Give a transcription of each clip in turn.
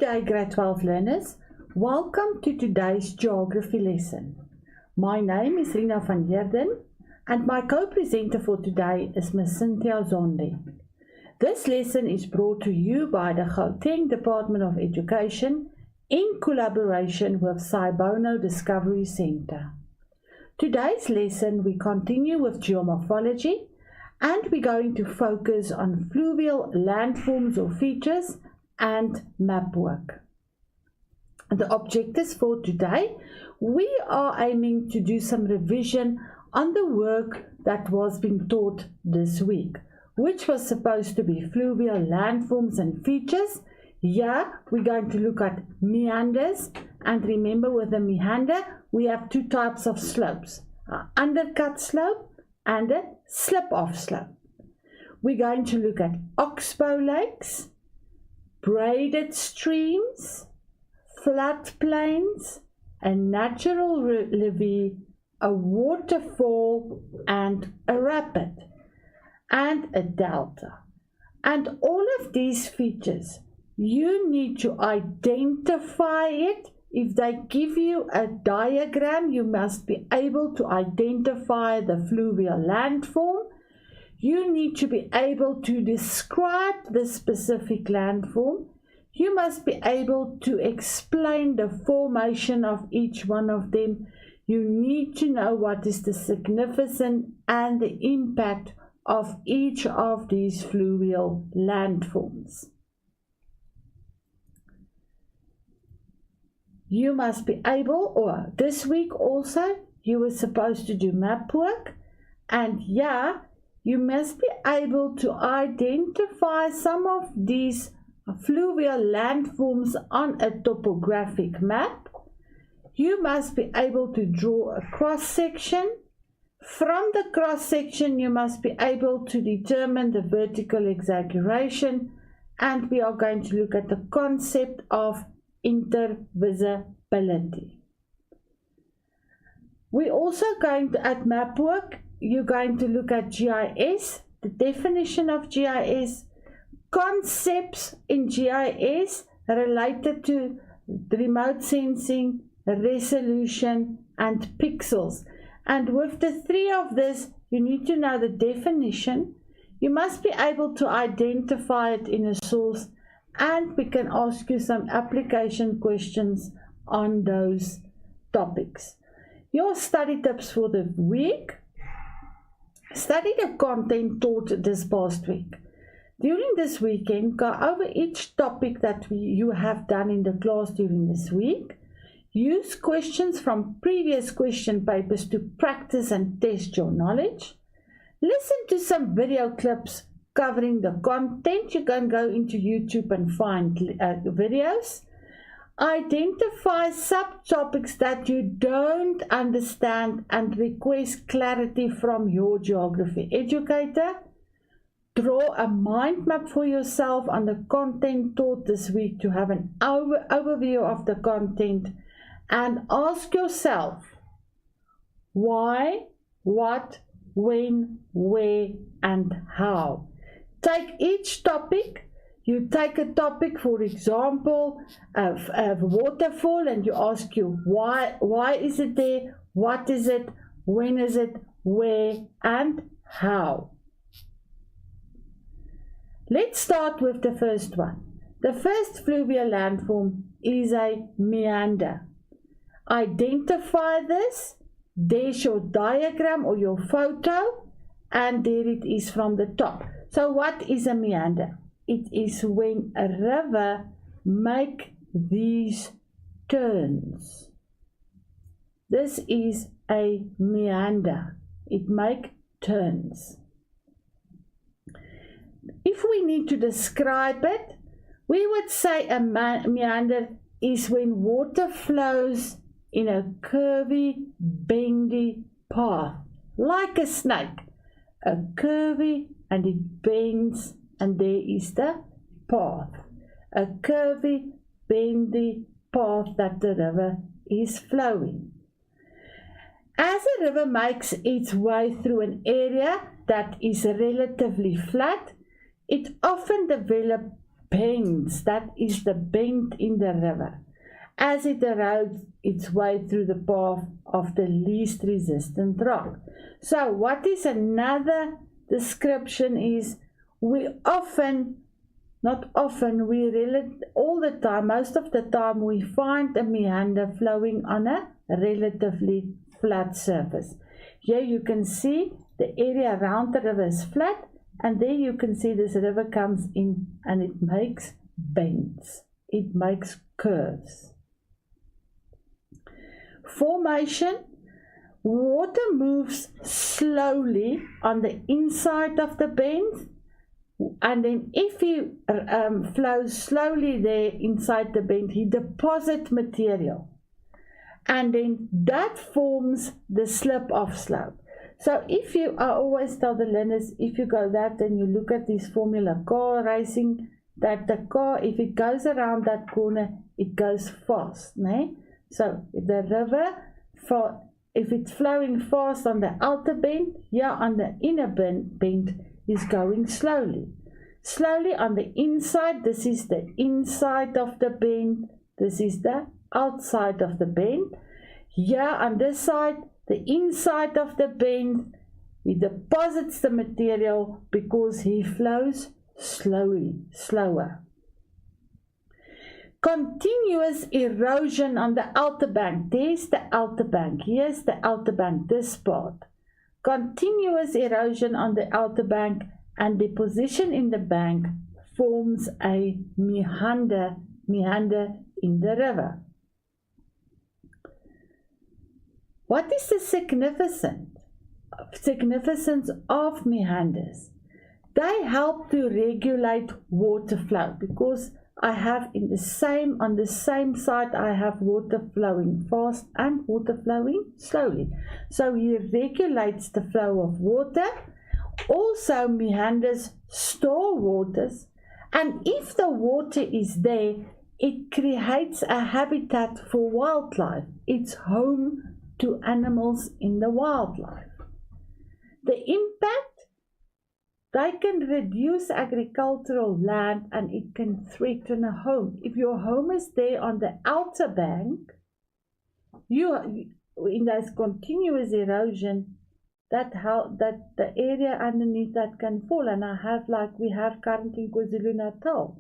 day, grade 12 learners. Welcome to today's geography lesson. My name is Rina van Heerden and my co-presenter for today is Ms. Cynthia Zondi. This lesson is brought to you by the Gauteng Department of Education in collaboration with Saibono Discovery Centre. Today's lesson we continue with geomorphology and we're going to focus on fluvial landforms or features and mapwork. The objectives for today, we are aiming to do some revision on the work that was being taught this week, which was supposed to be fluvial landforms and features. Here we're going to look at meanders, and remember with a meander we have two types of slopes, an undercut slope and a slip-off slope. We're going to look at Oxbow lakes, braided streams, floodplains, a natural levee, a waterfall and a rapid, and a delta. And all of these features, you need to identify it. If they give you a diagram, you must be able to identify the fluvial landform. You need to be able to describe the specific landform. You must be able to explain the formation of each one of them. You need to know what is the significance and the impact of each of these fluvial landforms. You must be able, or this week also, you were supposed to do map work, and yeah, you must be able to identify some of these fluvial landforms on a topographic map. You must be able to draw a cross-section. From the cross-section, you must be able to determine the vertical exaggeration, and we are going to look at the concept of intervisibility. We're also going to, at Mapwork, you're going to look at GIS, the definition of GIS, concepts in GIS related to remote sensing, resolution, and pixels. And with the three of this, you need to know the definition. You must be able to identify it in a source, and we can ask you some application questions on those topics. Your study tips for the week. Study the content taught this past week. During this weekend, go over each topic that you have done in the class during this week. Use questions from previous question papers to practice and test your knowledge. Listen to some video clips covering the content. You can go into YouTube and find videos. Identify subtopics that you don't understand and request clarity from your geography educator. Draw a mind map for yourself on the content taught this week to have an overview of the content, and ask yourself why, what, when, where, and how. Take each topic. You take a topic, for example, a waterfall, and you ask you why is it there, what is it, when is it, where, and how. Let's start with the first one. The first fluvial landform is a meander. Identify this. There's your diagram or your photo, and there it is from the top. So what is a meander? It is when a river makes these turns. This is a meander. It makes turns. If we need to describe it, we would say a meander is when water flows in a curvy, bendy path, like a snake. A curvy, and it bends, and there is the path. A curvy, bendy path that the river is flowing. As a river makes its way through an area that is relatively flat, it often develops bends. That is the bend in the river as it erodes its way through the path of the least resistant rock. So what is another description is we often, not often, we really all the time, most of the time we find a meander flowing on a relatively flat surface. Here you can see the area around the river is flat, and there you can see this river comes in and it makes bends. It makes curves. Formation. Water moves slowly on the inside of the bend, and then if he flows slowly there inside the bend, he deposits material, and then that forms the slip-off slope. So if you, I always tell the learners, if you go that and you look at this formula car racing, that the car, if it goes around that corner, it goes fast, né? So the river, if it's flowing fast on the outer bend, here on the inner bend is going slowly. Slowly on the inside, this is the inside of the bend, this is the outside of the bend. Here on this side, the inside of the bend, he deposits the material because he flows slower. Continuous erosion on the outer bank. There's the outer bank. Here's the outer bank, this part. Continuous erosion on the outer bank and deposition in the bank forms a meander in the river. What is the significance of meanders? They help to regulate water flow because I have on the same side I have water flowing fast and water flowing slowly. So he regulates the flow of water. Also meanders store waters, and if the water is there, it creates a habitat for wildlife. It's home to animals in the wildlife. The impact, they can reduce agricultural land and it can threaten a home. If your home is there on the outer bank, in this continuous erosion, that the area underneath that can fall. And we have currently in KwaZulu-Natal,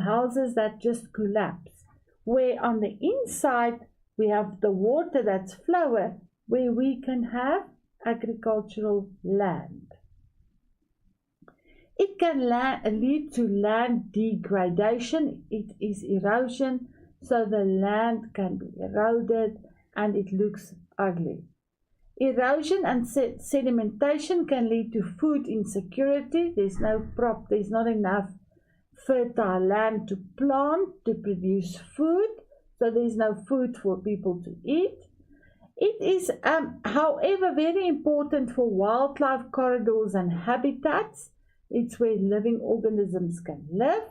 houses that just collapse. Where on the inside we have the water that's flowing, where we can have agricultural land. It can lead to land degradation. It is erosion, so the land can be eroded and it looks ugly. Erosion and sedimentation can lead to food insecurity. There's not enough fertile land to plant to produce food, so there's no food for people to eat. It is, however, very important for wildlife corridors and habitats. It's where living organisms can live.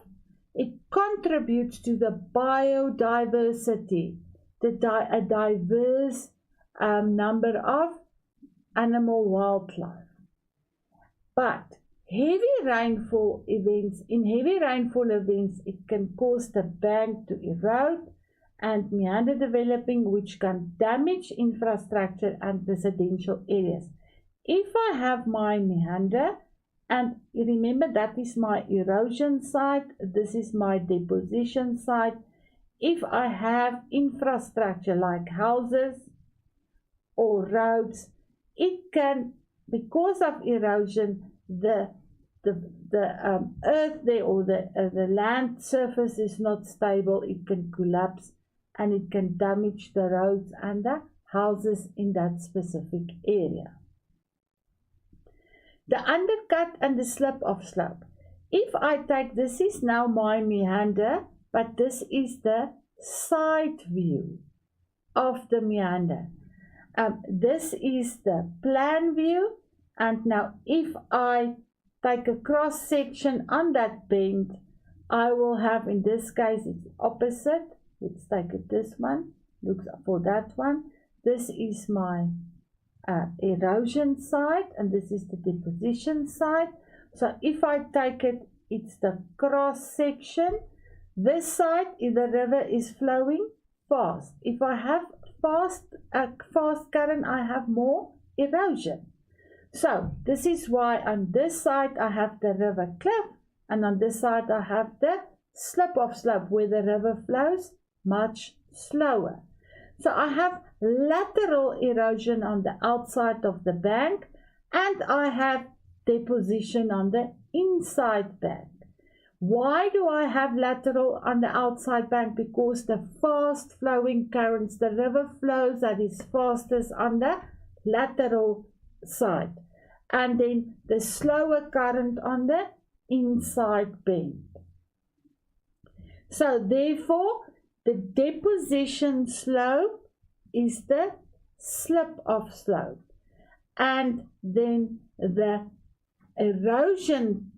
It contributes to the biodiversity, a diverse number of animal wildlife. But in heavy rainfall events, it can cause the bank to erode and meander developing, which can damage infrastructure and residential areas. If I have my meander, and remember that is my erosion site, this is my deposition site. If I have infrastructure like houses or roads, it can, because of erosion, the earth there or the land surface is not stable. It can collapse and it can damage the roads and the houses in that specific area. The undercut and the slip-off slope. If I take, this is now my meander, but this is the side view of the meander. This is the plan view, and now if I take a cross section on that bend, I will have, in this case it's opposite. Let's take it this one, look for that one. This is my erosion side and this is the deposition side. So if I take it it's the cross section. This side, if the river is flowing fast. If I have a fast current, I have more erosion. So this is why on this side I have the river cliff, and on this side I have the slip of slope where the river flows much slower. So I have lateral erosion on the outside of the bank, and I have deposition on the inside bank. Why do I have lateral on the outside bank? Because the fast flowing currents, the river flows that is fastest on the lateral side, and then the slower current on the inside bank. So therefore, the deposition slope is the slip of slope, and then the erosion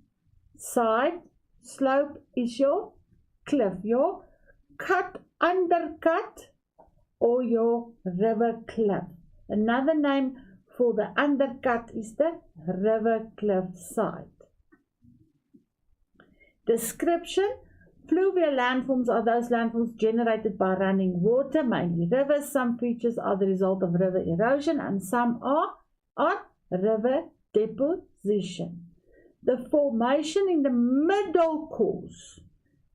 side slope is your cliff, your undercut, or your river cliff. Another name for the undercut is the river cliff side. Description: fluvial landforms are those landforms generated by running water, mainly rivers. Some features are the result of river erosion, and some are on river deposition. The formation in the middle course.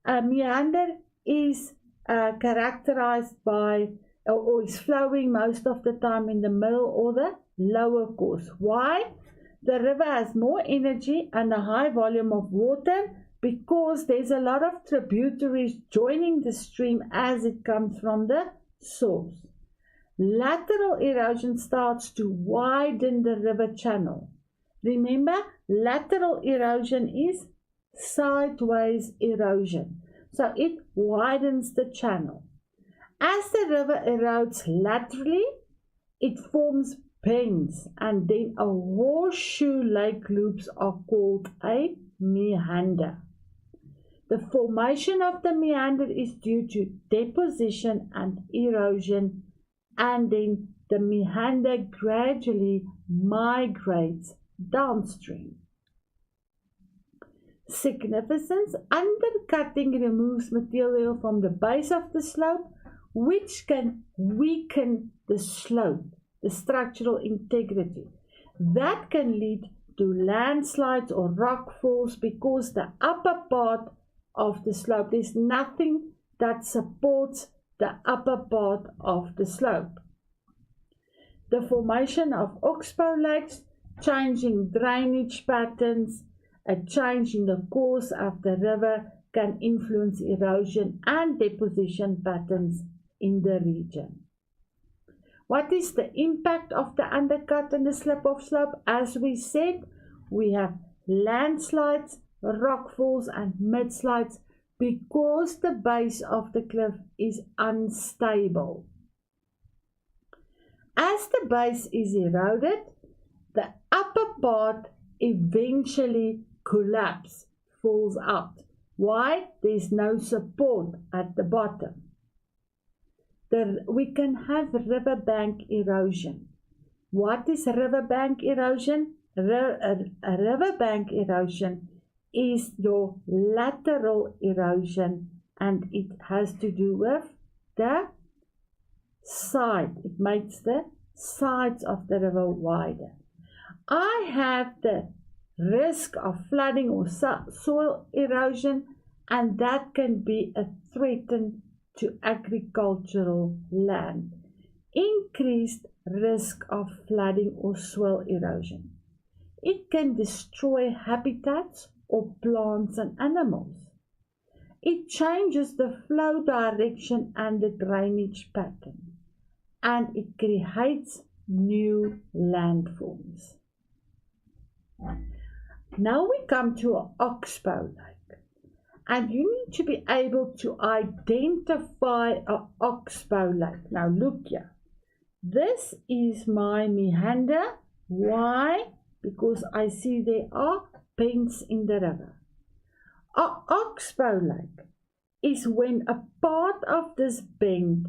A meander is characterized by, or is flowing most of the time in the middle or the lower course. Why? The river has more energy and a high volume of water because there's a lot of tributaries joining the stream as it comes from the source. Lateral erosion starts to widen the river channel. Remember, lateral erosion is sideways erosion. So it widens the channel. As the river erodes laterally, it forms bends, and then a horseshoe lake loops are called a meander. The formation of the meander is due to deposition and erosion, and then the meander gradually migrates downstream. Significance: undercutting removes material from the base of the slope, which can weaken the slope, the structural integrity. That can lead to landslides or rock falls because the upper part of the slope, there's nothing that supports the upper part of the slope. The formation of Oxbow lakes, changing drainage patterns, a change in the course of the river can influence erosion and deposition patterns in the region. What is the impact of the undercut and the slip of slope? As we said, we have landslides, rockfalls and mudslides because the base of the cliff is unstable. As the base is eroded, the upper part eventually collapses, falls out. Why? There's no support at the bottom. We can have riverbank erosion. What is riverbank erosion? A riverbank erosion is your lateral erosion, and it has to do with the side. It makes the sides of the river wider. I have the risk of flooding or soil erosion, and that can be a threat to agricultural land. Increased risk of flooding or soil erosion. It can destroy habitats or plants and animals. It changes the flow direction and the drainage pattern, and it creates new landforms. Now we come to an Oxbow lake, and you need to be able to identify an Oxbow lake. Now look here, this is my meander. Why? Because I see there are bends in the river. An Oxbow lake is when a part of this bend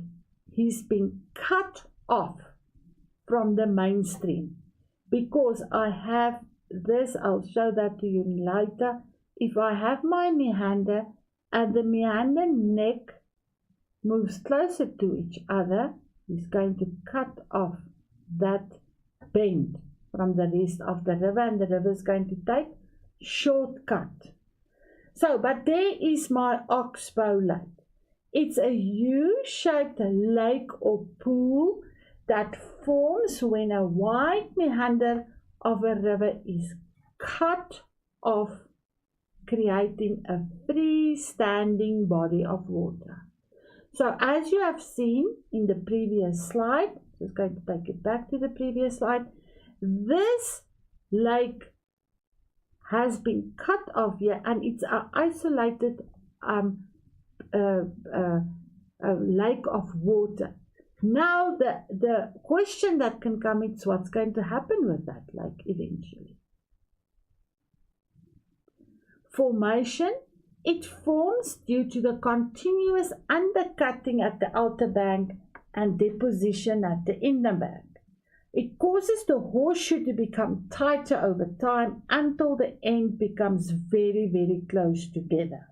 has been cut off from the mainstream. Because I have this, I'll show that to you later, if I have my meander and the meander neck moves closer to each other, it's going to cut off that bend from the rest of the river, and the river is going to take shortcut. So, but there is my Oxbow Lake. It's a U-shaped lake or pool that forms when a wide meander of a river is cut off, creating a freestanding body of water. So as you have seen in the previous slide, just going to take it back to the previous slide, this lake has been cut off here, and it's an isolated lake of water. Now the question that can come is what's going to happen with that lake eventually. Formation, it forms due to the continuous undercutting at the outer bank and deposition at the inner bank. It causes the horseshoe to become tighter over time until the end becomes very, very close together.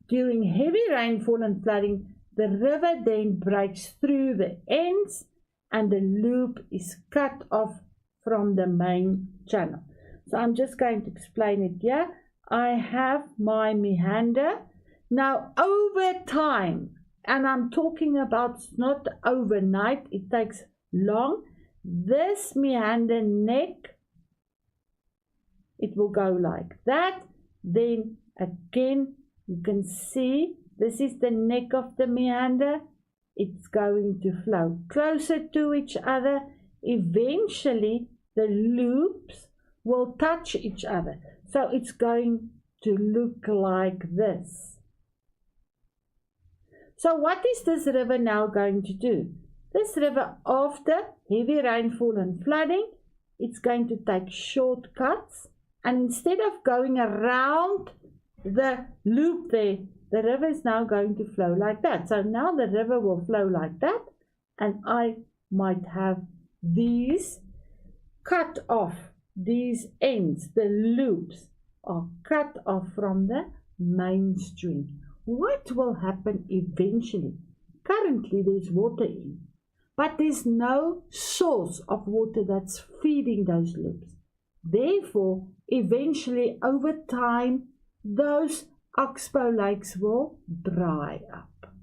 During heavy rainfall and flooding, the river then breaks through the ends and the loop is cut off from the main channel. So I'm just going to explain it here. I have my meander. Now over time, and I'm talking about not overnight, it takes long. This meander neck, it will go like that. Then again, you can see this is the neck of the meander. It's going to flow closer to each other. Eventually, the loops will touch each other. So it's going to look like this. So what is this river now going to do? This river, after heavy rainfall and flooding, it's going to take shortcuts, and instead of going around the loop there, the river is now going to flow like that. So now the river will flow like that, and I might have these cut off, these ends, the loops are cut off from the mainstream. What will happen eventually? Currently there's water in, but there's no source of water that's feeding those loops. Therefore, eventually over time, those Oxbow lakes will dry up.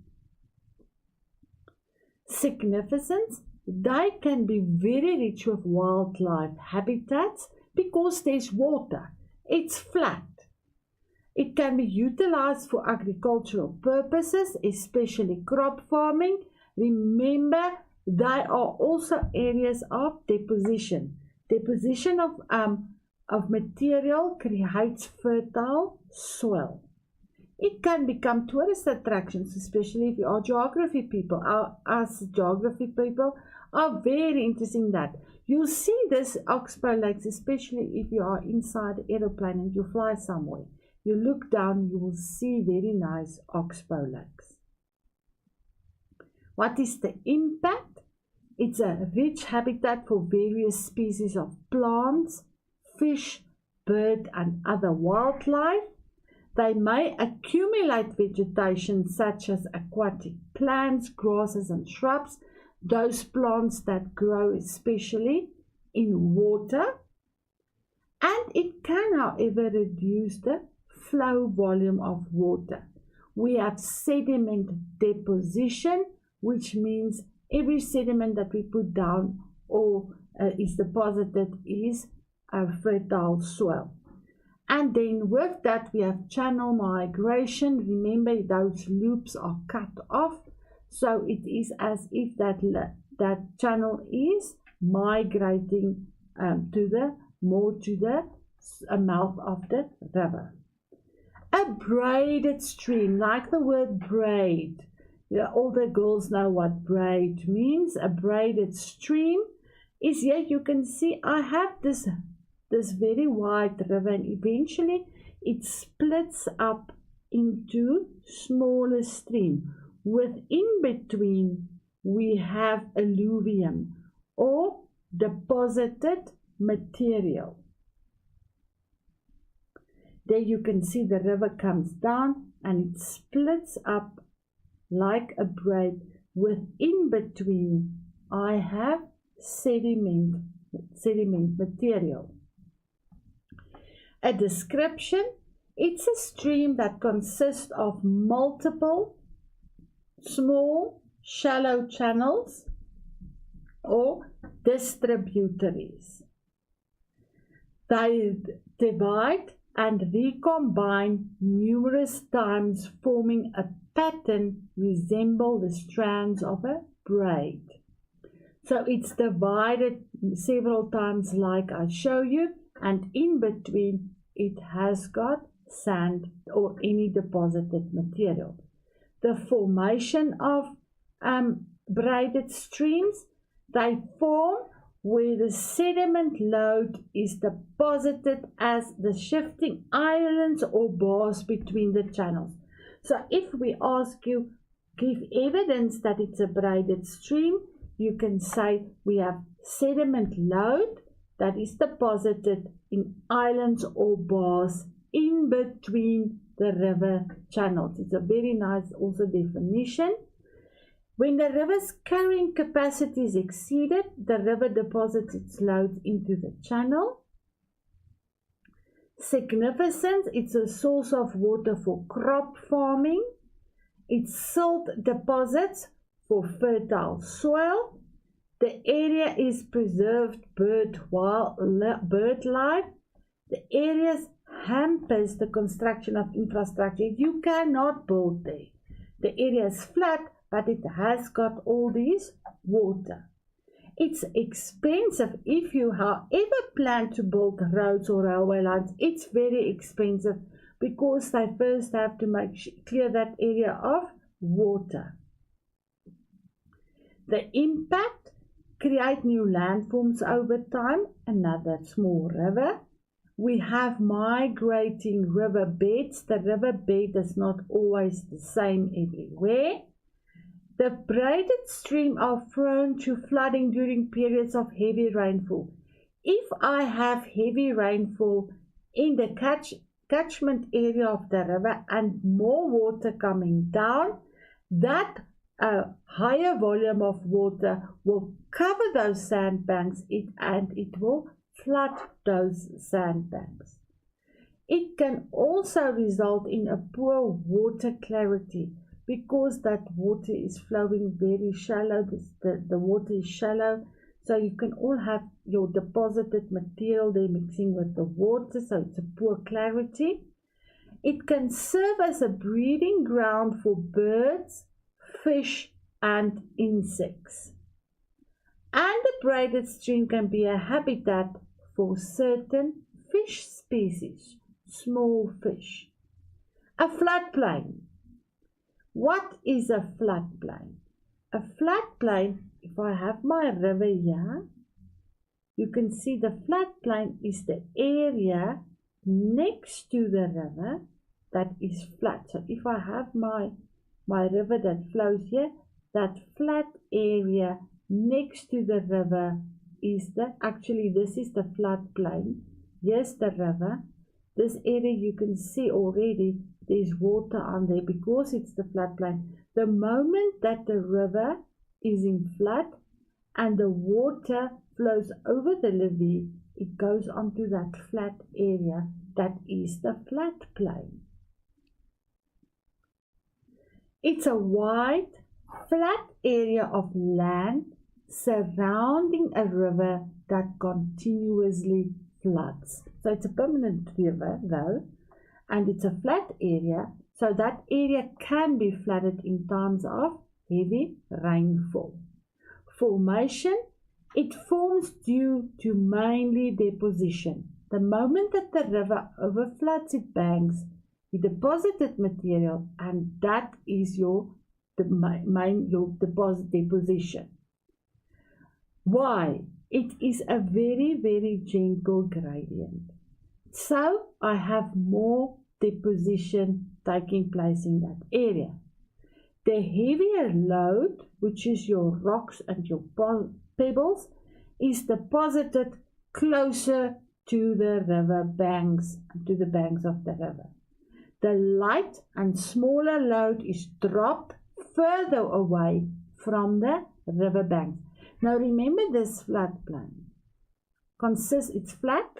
Significance, they can be very rich with wildlife habitats because there's water. It's flat. It can be utilized for agricultural purposes, especially crop farming. Remember, they are also areas of deposition. Deposition of material creates fertile soil. It can become tourist attractions, especially if you are geography people. Us geography people are very interested in that. You'll see this Oxbow lakes, especially if you are inside an aeroplane and you fly somewhere. You look down, you will see very nice Oxbow lakes. What is the impact? It's a rich habitat for various species of plants, fish, bird, and other wildlife. They may accumulate vegetation such as aquatic plants, grasses, and shrubs, those plants that grow especially in water. And it can, however, reduce the flow volume of water. We have sediment deposition, which means every sediment that we put down or is deposited is a fertile soil. And then with that we have channel migration. Remember, those loops are cut off, so it is as if that channel is migrating to the mouth of the river. A braided stream, like the word braid. All the girls know what braid means. A braided stream is here. You can see I have this very wide river, and eventually it splits up into smaller stream. Within between we have alluvium or deposited material. There you can see the river comes down and it splits up like a braid. Within between I have sediment material. A description: it's a stream that consists of multiple small shallow channels or distributaries. They divide and recombine numerous times, forming a pattern resemble the strands of a braid. So it's divided several times like I show you, and in between it has got sand or any deposited material. The formation of braided streams, they form where the sediment load is deposited as the shifting islands or bars between the channels. So if we ask you, give evidence that it's a braided stream, you can say we have sediment load that is deposited in islands or bars in between the river channels. It's a very nice also definition. When the river's carrying capacity is exceeded, the river deposits its loads into the channel. Significance: it's a source of water for crop farming. It's silt deposits for fertile soil. The area is preserved bird life. The area hampers the construction of infrastructure. You cannot build there. The area is flat, but it has got all this water. It's expensive. If you however plan to build roads or railway lines, it's very expensive because they first have to clear that area of water. The impact: create new landforms over time. Another small river. We have migrating river beds. The river bed is not always the same everywhere. The braided stream are prone to flooding during periods of heavy rainfall. If I have heavy rainfall in the catchment area of the river and more water coming down, that higher volume of water will cover those sandbanks and it will flood those sandbanks. It can also result in a poor water clarity because that water is flowing very shallow. The water is shallow, so you can all have your deposited material there mixing with the water, so it's a poor clarity. It can serve as a breeding ground for birds, fish and insects. And the braided stream can be a habitat for certain fish species, small fish. A floodplain. What is a floodplain? A floodplain, if I have my river here, you can see the floodplain is the area next to the river that is flat. So if I have my river that flows here, that flat area next to the river is this is the floodplain. Here's the river. This area you can see already there's water on there because it's the floodplain. The moment that the river is in flood and the water flows over the levee, it goes onto that flat area that is the floodplain. It's a wide, flat area of land surrounding a river that continuously floods. So it's a permanent river though, and it's a flat area, so that area can be flooded in times of heavy rainfall. Formation: it forms due to mainly deposition. The moment that the river overfloods its banks, the deposited material, and that is your deposition. Why? It is a very, very gentle gradient. So I have more deposition taking place in that area. The heavier load, which is your rocks and your pebbles, is deposited closer to the river banks, to the banks of the river. The light and smaller load is dropped further away from the river banks. Now remember, this floodplain it's flat,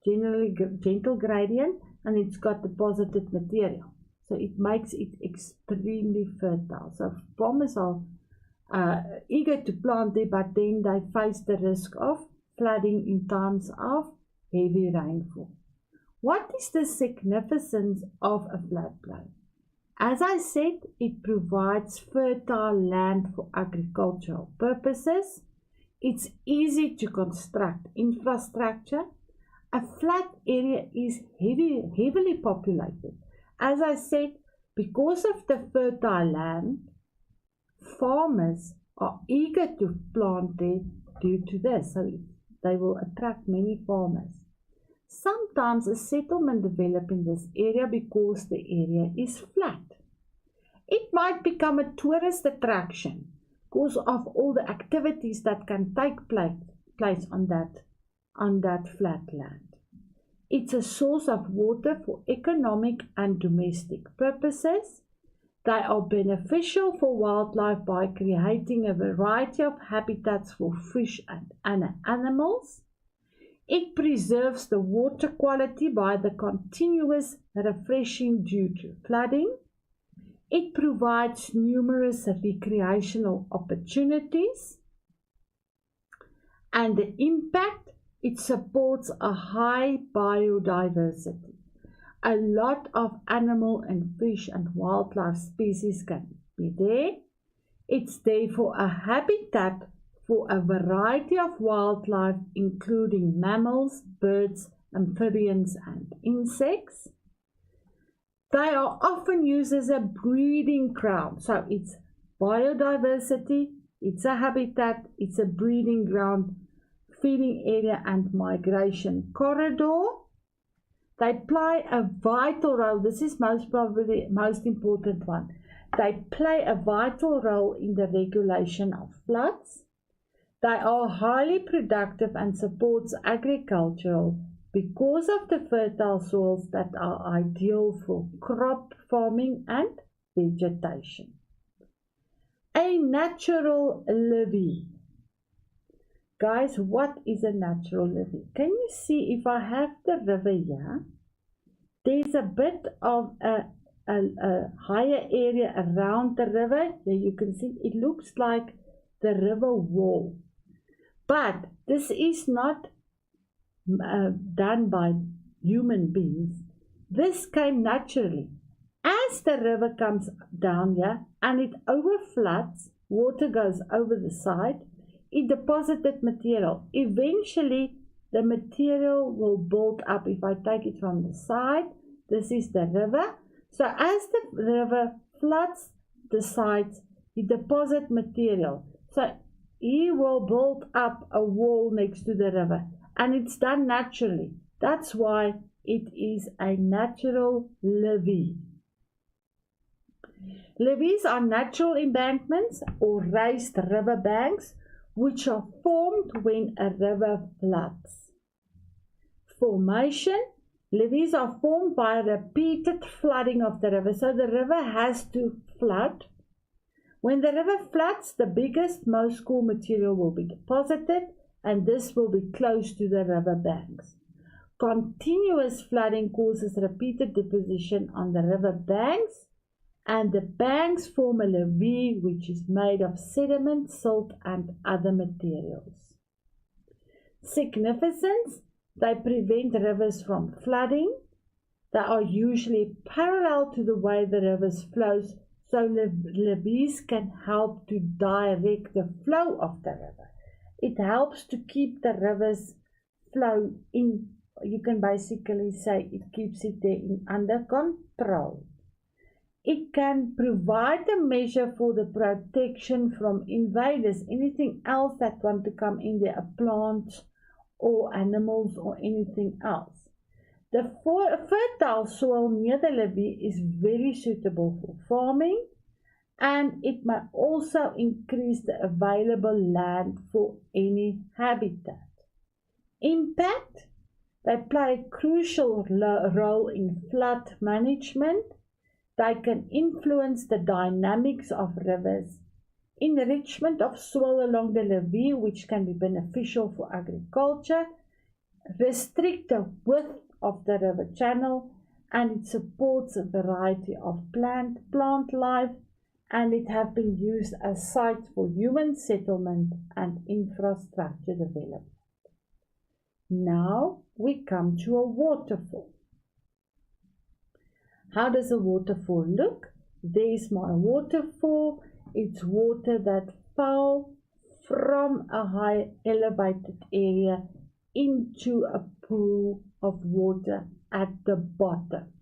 generally gentle gradient, and it's got deposited material. So it makes it extremely fertile. So farmers are eager to plant there, but then they face the risk of flooding in times of heavy rainfall. What is the significance of a floodplain? As I said, it provides fertile land for agricultural purposes. It's easy to construct infrastructure. A flat area is heavily populated. As I said, because of the fertile land, farmers are eager to plant there due to this. So they will attract many farmers. Sometimes a settlement develops in this area because the area is flat. It might become a tourist attraction because of all the activities that can take place on that flat land. It's a source of water for economic and domestic purposes. They are beneficial for wildlife by creating a variety of habitats for fish and animals. It preserves the water quality by the continuous refreshing due to flooding. It provides numerous recreational opportunities. And the impact, it supports a high biodiversity. A lot of animal and fish and wildlife species can be there. It's therefore a habitat for a variety of wildlife, including mammals, birds, amphibians, and insects. They are often used as a breeding ground. So it's biodiversity, it's a habitat, it's a breeding ground, feeding area, and migration corridor. They play a vital role. This is most probably the most important one. They play a vital role in the regulation of floods. They are highly productive and supports agricultural because of the fertile soils that are ideal for crop farming and vegetation. A natural levee. Guys, what is a natural levee? Can you see if I have the river here? There's a bit of a higher area around the river. There you can see it looks like the river wall. But this is not done by human beings. This came naturally. As the river comes down here and it overfloods, water goes over the side, it deposited material. Eventually, the material will build up. If I take it from the side, this is the river. So as the river floods the sides, it deposits material. So he will build up a wall next to the river. And it's done naturally. That's why it is a natural levee. Levees are natural embankments or raised river banks which are formed when a river floods. Formation. Levees are formed by repeated flooding of the river. So the river has to flood. When the river floods, the biggest, most cool material will be deposited, and this will be close to the river banks. Continuous flooding causes repeated deposition on the river banks, and the banks form a levee which is made of sediment, silt, and other materials. Significance. They prevent rivers from flooding. They are usually parallel to the way the river flows, so levees can help to direct the flow of the river. It helps to keep the river's flow in, you can basically say it keeps it there under control. It can provide a measure for the protection from invaders, anything else that want to come in there, plants or animals or anything else. The fertile soil near the levee is very suitable for farming, and it may also increase the available land for any habitat. Impact. They play a crucial role in flood management. They can influence the dynamics of rivers, enrichment of soil along the levee, which can be beneficial for agriculture, restrict the width of the river channel, and it supports a variety of plant life, and it have been used as sites for human settlement and infrastructure development. Now we come to a waterfall. How does a waterfall look? There's my waterfall. It's water that fell from a high elevated area into a pool of water at the bottom.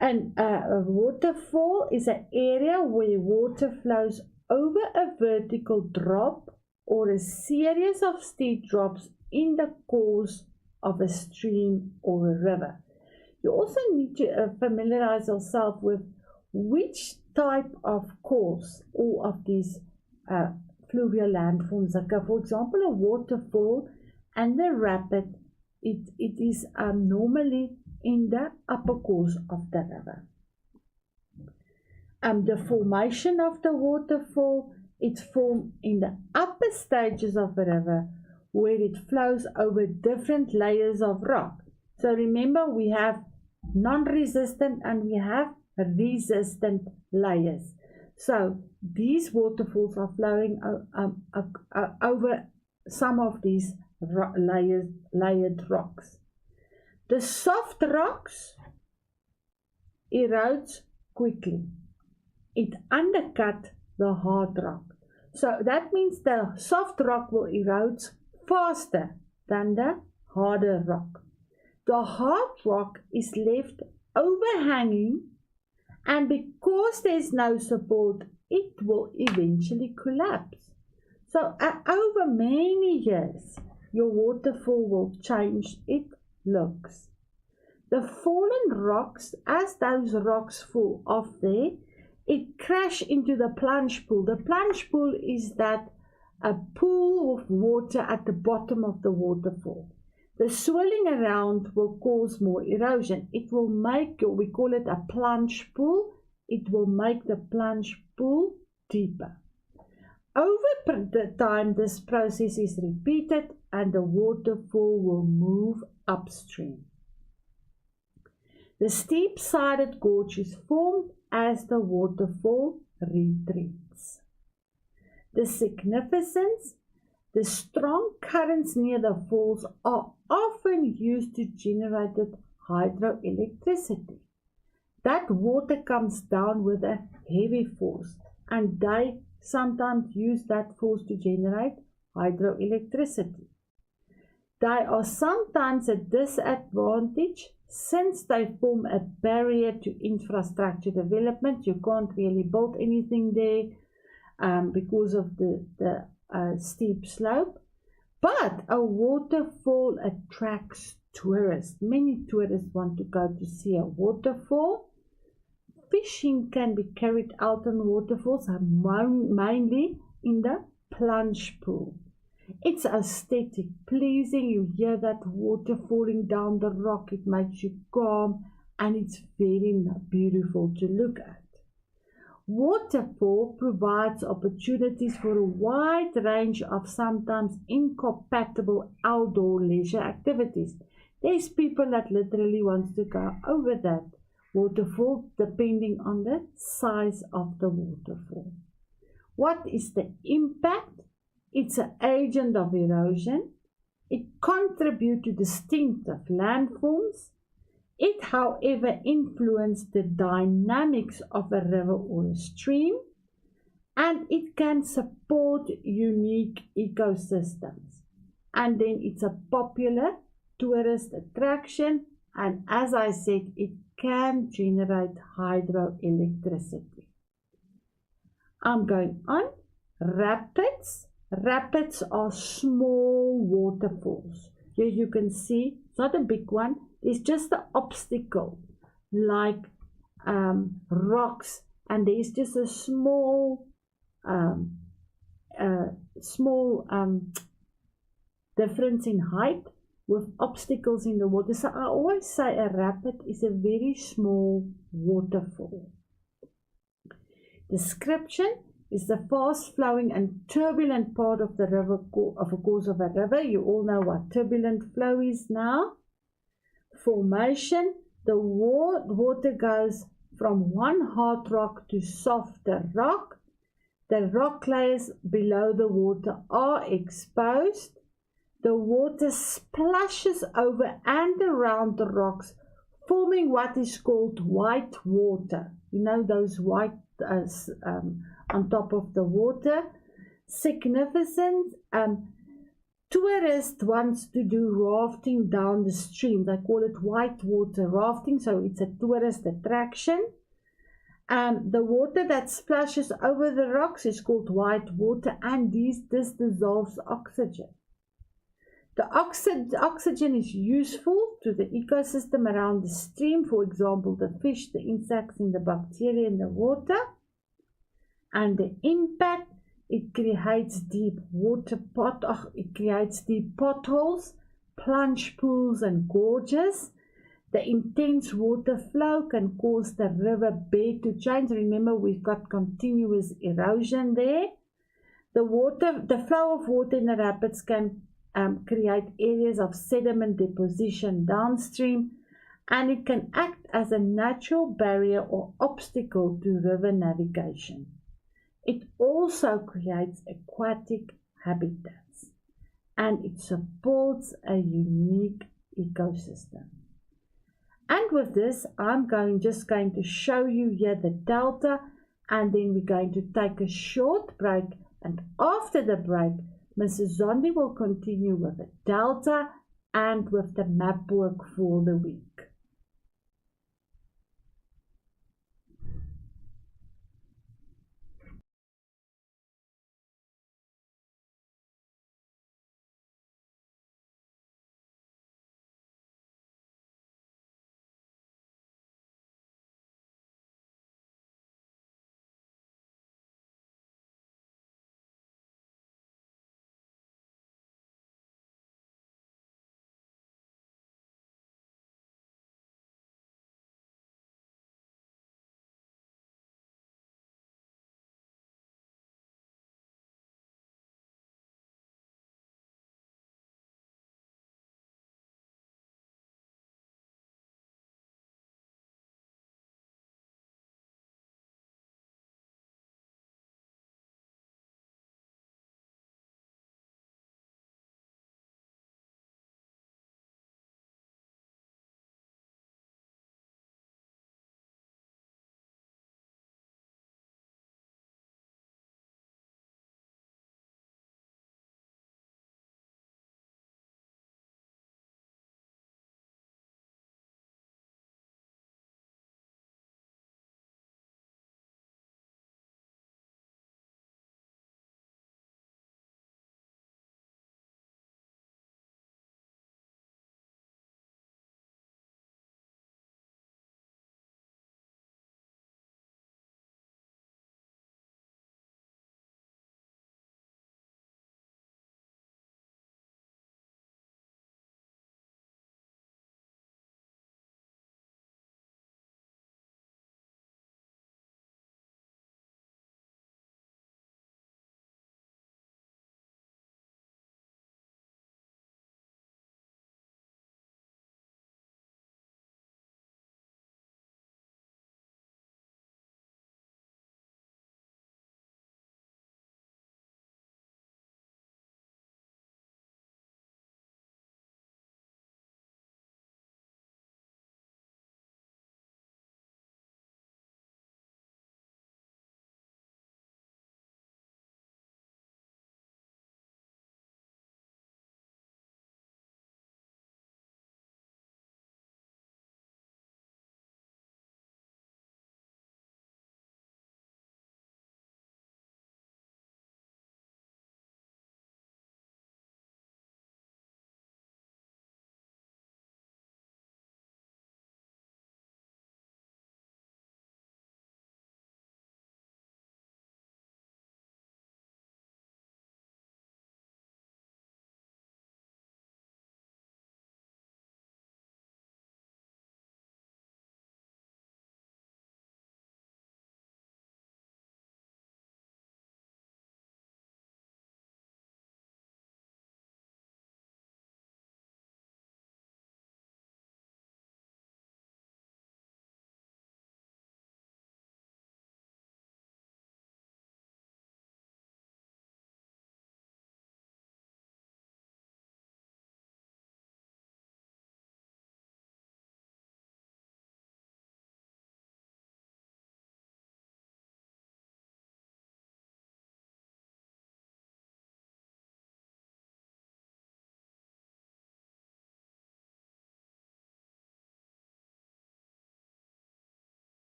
And a waterfall is an area where water flows over a vertical drop or a series of steep drops in the course of a stream or a river. You also need to familiarize yourself with which type of course all of these fluvial landforms occur. For example, a waterfall and the rapid, it is normally in the upper course of the river. The formation of the waterfall, it's formed in the upper stages of the river where it flows over different layers of rock. So remember, we have non-resistant and we have resistant layers. So these waterfalls are flowing over some of these layered rocks. The soft rocks erodes quickly. It undercut the hard rock. So that means the soft rock will erode faster than the harder rock. The hard rock is left overhanging, and because there's no support, it will eventually collapse. So over many years, your waterfall will change its looks. The fallen rocks, as those rocks fall off there, it crash into the plunge pool. The plunge pool is that a pool of water at the bottom of the waterfall. The swirling around will cause more erosion. It will make, we call it a plunge pool, it will make the plunge pool deeper. Over the time, this process is repeated and the waterfall will move upstream. The steep-sided gorge is formed as the waterfall retreats. The significance: the strong currents near the falls are often used to generate hydroelectricity. That water comes down with a heavy force, and they sometimes use that force to generate hydroelectricity. They are sometimes a disadvantage since they form a barrier to infrastructure development. You can't really build anything there because of the steep slope. But a waterfall attracts tourists. Many tourists want to go to see a waterfall. Fishing can be carried out on waterfalls, mainly in the plunge pool. It's aesthetic, pleasing. You hear that water falling down the rock. It makes you calm, and it's very beautiful to look at. Waterfall provides opportunities for a wide range of sometimes incompatible outdoor leisure activities. There's people that literally wants to go over that waterfall depending on the size of the waterfall. What is the impact? It's an agent of erosion. It contributes to distinctive landforms. It, however, influences the dynamics of a river or a stream, and it can support unique ecosystems. And then it's a popular tourist attraction, and as I said, it can generate hydroelectricity. I'm going on. Rapids. Rapids are small waterfalls. Here you can see, it's not a big one. It's just an obstacle like rocks, and there's just a small difference in height with obstacles in the water. So I always say a rapid is a very small waterfall. Description is the fast flowing and turbulent part of the river, of a course of a river. You all know what turbulent flow is now. Formation, the water goes from one hard rock to softer rock. The rock layers below the water are exposed. The water splashes over and around the rocks, forming what is called white water. You know those white on top of the water. Significant. Tourists want to do rafting down the stream. They call it white water rafting, so it's a tourist attraction. The water that splashes over the rocks is called white water, and this dissolves oxygen. The oxygen is useful to the ecosystem around the stream, for example, the fish, the insects, and the bacteria in the water. And the impact, it creates deep potholes, plunge pools, and gorges. The intense water flow can cause the river bed to change. Remember, we've got continuous erosion there. The flow of water in the rapids can create areas of sediment deposition downstream, and it can act as a natural barrier or obstacle to river navigation. It also creates aquatic habitats, and it supports a unique ecosystem. And with this, I'm just going to show you here the delta, and then we're going to take a short break. And after the break, Mrs. Zondi will continue with the delta and with the map work for the week.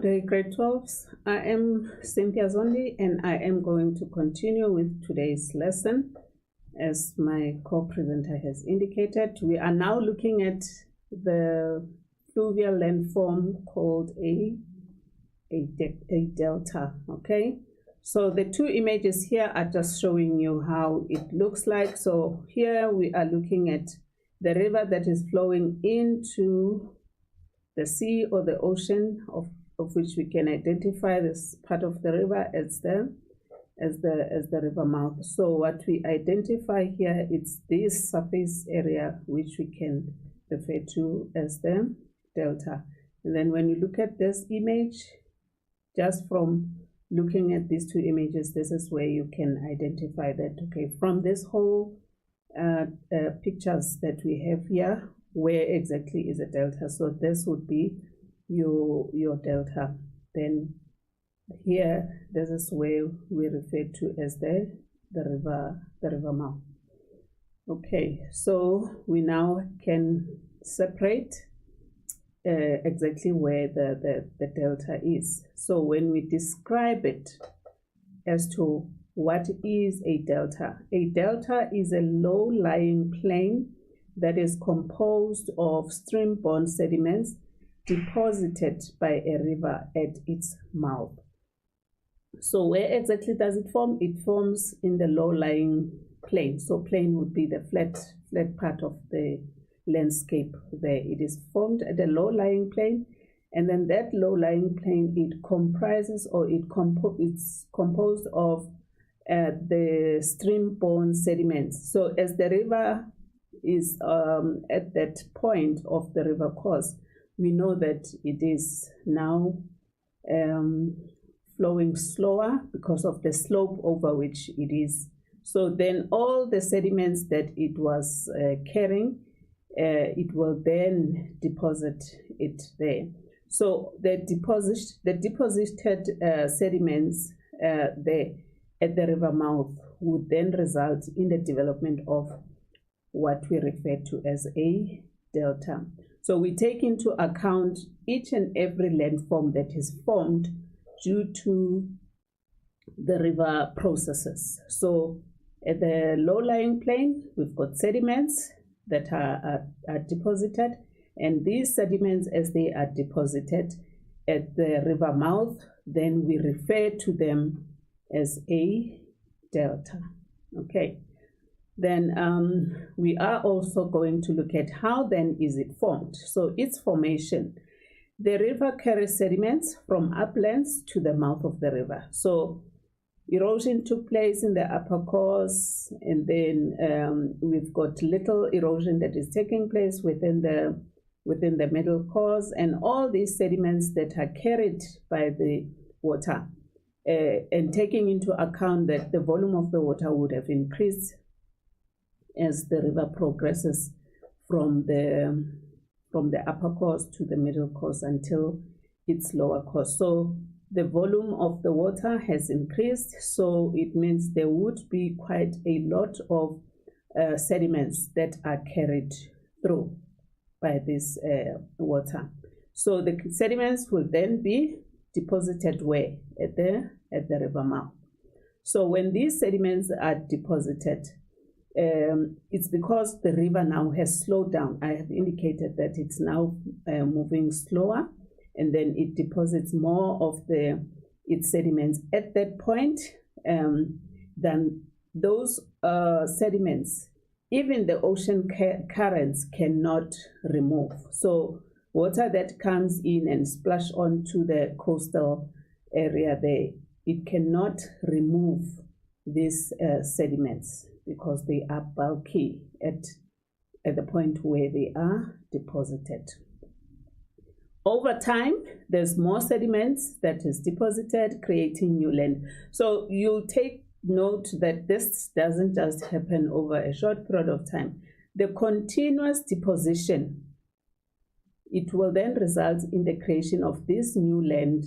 Good day, grade 12s. I am Cynthia Zondi, and I am going to continue with today's lesson. As my co-presenter has indicated, we are now looking at the fluvial landform called a delta, okay? So the two images here are just showing you how it looks like. So here we are looking at the river that is flowing into the sea or the ocean, of which we can identify this part of the river as the river mouth. So what we identify here is this surface area, which we can refer to as the delta. And then when you look at this image, just from looking at these two images, this is where you can identify that, okay, from this whole pictures that we have here, where exactly is a delta. So this would be your delta. Then here, this is where we refer to as the river mouth. Okay, so we now can separate exactly where the delta is. So when we describe it as to what is a delta is a low-lying plain that is composed of stream-borne sediments deposited by a river at its mouth. So where exactly does it form? It forms in the low-lying plain. So plain would be the flat part of the landscape there. It is formed at the low-lying plain, and then that low-lying plain, it comprises, or it's composed of the stream-borne sediments. So as the river is at that point of the river course, we know that it is now flowing slower because of the slope over which it is. So then all the sediments that it was carrying, it will then deposit it there. So the deposited sediments there at the river mouth would then result in the development of what we refer to as a delta. So we take into account each and every landform that is formed due to the river processes. So at the low-lying plain, we've got sediments that are deposited, and these sediments, as they are deposited at the river mouth, then we refer to them as a delta. Okay. Then we are also going to look at how then is it formed. So its formation. The river carries sediments from uplands to the mouth of the river. So erosion took place in the upper course, and then we've got little erosion that is taking place within the middle course, and all these sediments that are carried by the water, and taking into account that the volume of the water would have increased as the river progresses from the upper course to the middle course until its lower course. So the volume of the water has increased, so it means there would be quite a lot of sediments that are carried through by this water. So the sediments will then be deposited where? At the river mouth. So when these sediments are deposited, it's because the river now has slowed down. I have indicated that it's now moving slower, and then it deposits more of its sediments at that point. Then those sediments, even the ocean currents cannot remove. So water that comes in and splash onto the coastal area there, it cannot remove these sediments, because they are bulky at the point where they are deposited. Over time, there's more sediments that is deposited, creating new land. So you take note that this doesn't just happen over a short period of time. The continuous deposition, it will then result in the creation of this new land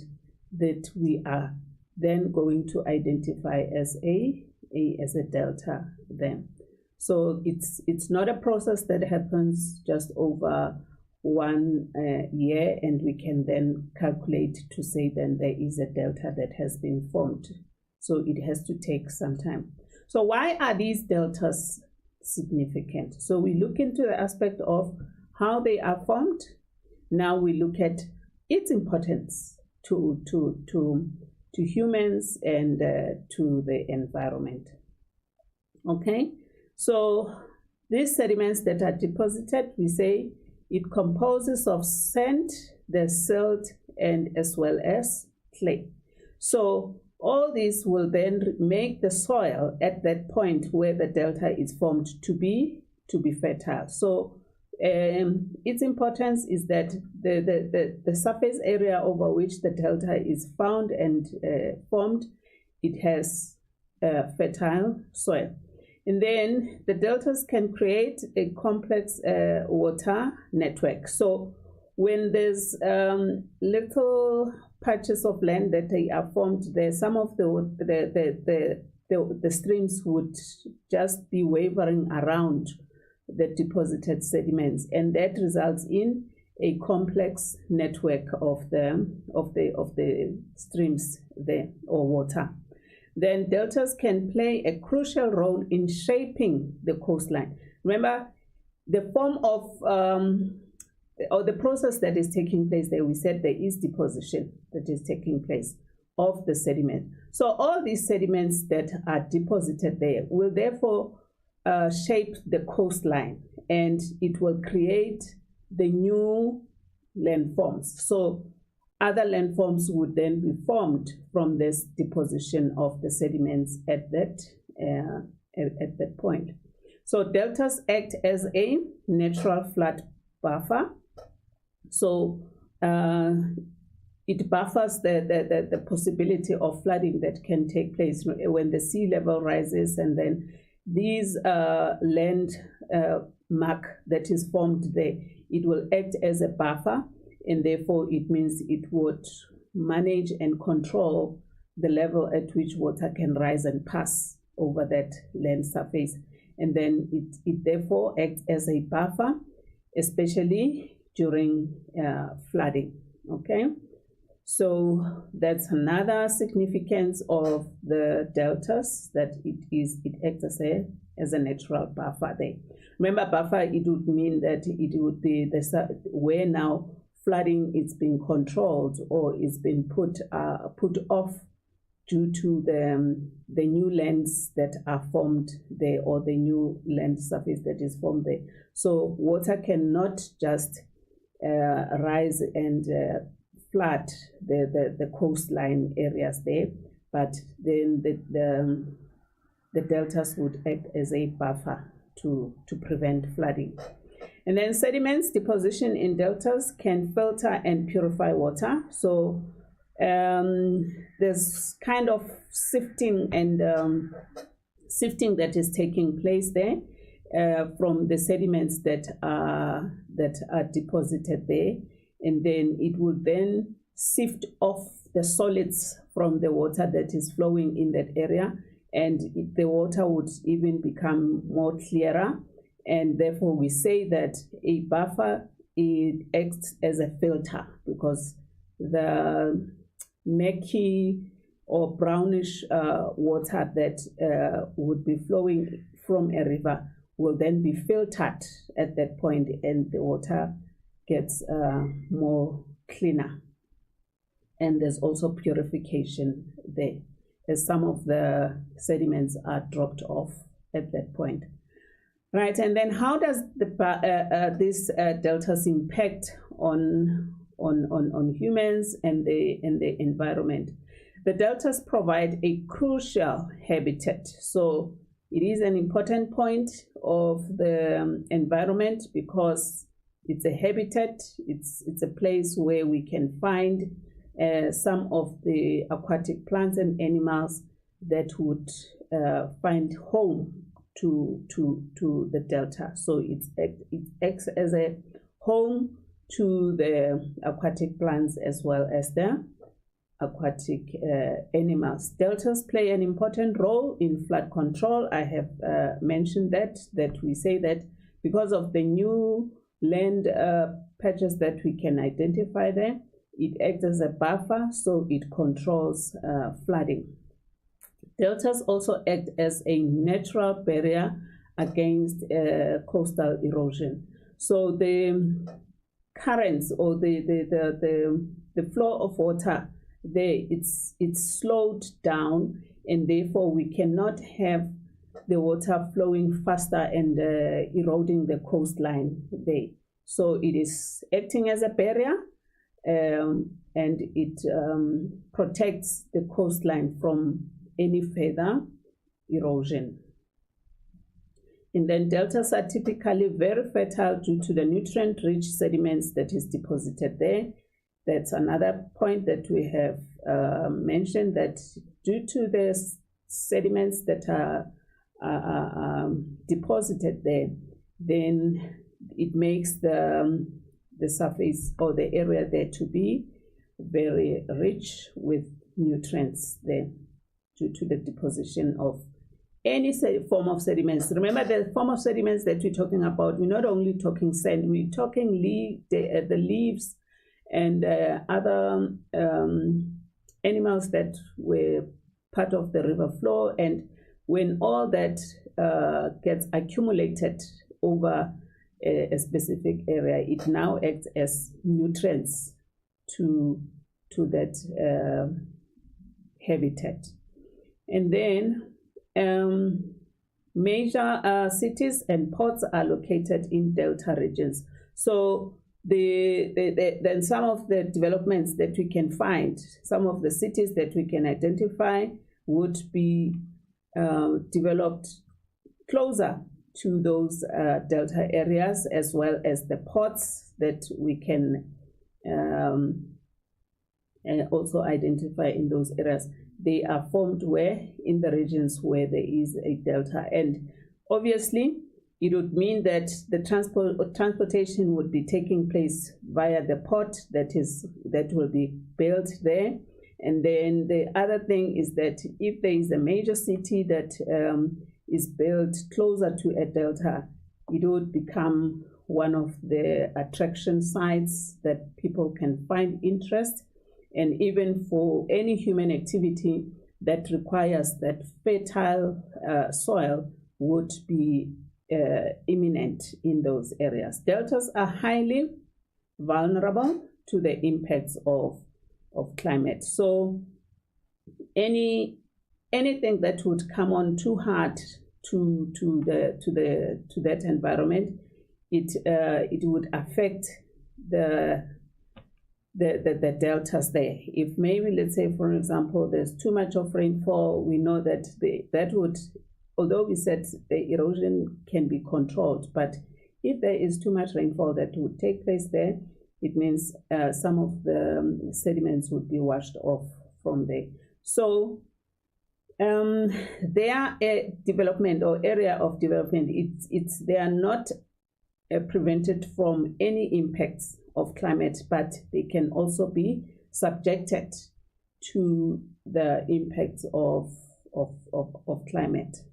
that we are then going to identify as a delta then. So it's not a process that happens just over 1 year, and we can then calculate to say then there is a delta that has been formed. So it has to take some time. So why are these deltas significant? So we look into the aspect of how they are formed. Now we look at its importance to humans and to the environment. Okay, so these sediments that are deposited, we say it composes of sand, the silt, and as well as clay. So all these will then make the soil at that point where the delta is formed to be fertile. So its importance is that the surface area over which the delta is found and formed, it has fertile soil. And then the deltas can create a complex water network. So when there's little patches of land that they are formed there, some of the streams would just be wavering around the deposited sediments, and that results in a complex network of the streams there or water. Then deltas can play a crucial role in shaping the coastline. Remember, the form of or the process that is taking place there, we said there is deposition that is taking place of the sediment. So all these sediments that are deposited there will therefore shape the coastline, and it will create the new landforms. So other landforms would then be formed from this deposition of the sediments at that point. So deltas act as a natural flood buffer. So it buffers the possibility of flooding that can take place when the sea level rises, and then these land mark that is formed there, it will act as a buffer, and therefore it means it would manage and control the level at which water can rise and pass over that land surface. And then it therefore acts as a buffer, especially during flooding. Okay, so that's another significance of the deltas, that it acts as a natural buffer there. Remember, buffer, it would mean that it would be where now flooding is being controlled or is being put off due to the new lands that are formed there, or the new land surface that is formed there. So water cannot just rise and flood the coastline areas there, but then the deltas would act as a buffer to prevent flooding. And then sediments deposition in deltas can filter and purify water. So there's kind of sifting that is taking place there from the sediments that are deposited there, and then it will then sift off the solids from the water that is flowing in that area, and the water would even become more clearer. And therefore we say that a buffer, it acts as a filter, because the murky or brownish water that would be flowing from a river will then be filtered at that point, and the water gets more cleaner. And there's also purification there, as some of the sediments are dropped off at that point. Right, and then how does this deltas impact on humans and the environment? The deltas provide a crucial habitat. So it is an important point of the environment, because it's a habitat. It's a place where we can find some of the aquatic plants and animals that would find home to the delta. So it acts as a home to the aquatic plants as well as the aquatic animals. Deltas play an important role in flood control. I have mentioned that we say that because of the new land patches that we can identify there. It acts as a buffer, so it controls flooding. Deltas also act as a natural barrier against coastal erosion. So the currents or the flow of water there, it's slowed down, and therefore we cannot have the water flowing faster and eroding the coastline there. So it is acting as a barrier, and it protects the coastline from any further erosion. And then deltas are typically very fertile due to the nutrient-rich sediments that is deposited there. That's another point that we have mentioned, that due to the sediments that are deposited there, then it makes the surface or the area there to be very rich with nutrients there due to the deposition of any form of sediments. Remember, the form of sediments that we're talking about, we're not only talking sand, we're talking the leaves and other animals that were part of the river flow. And when all that gets accumulated over a specific area, it now acts as nutrients to that habitat. And then major cities and ports are located in delta regions. So then some of the developments that we can find, some of the cities that we can identify would be developed closer to those delta areas, as well as the ports that we can also identify in those areas. They are formed where? In the regions where there is a delta. And obviously, it would mean that the transportation would be taking place via the port that will be built there. And then the other thing is that if there is a major city that is built closer to a delta, it would become one of the attraction sites that people can find interest. And even for any human activity that requires that fertile soil would be imminent in those areas. Deltas are highly vulnerable to the impacts of climate. So anything that would come on too hard to that environment, it would affect the deltas there. If maybe, let's say, for example, there's too much of rainfall, we know that that would, although we said the erosion can be controlled, but if there is too much rainfall that would take place there, it means some of the sediments would be washed off from there. So their development or area of development, they are not prevented from any impacts of climate, but they can also be subjected to the impacts of climate.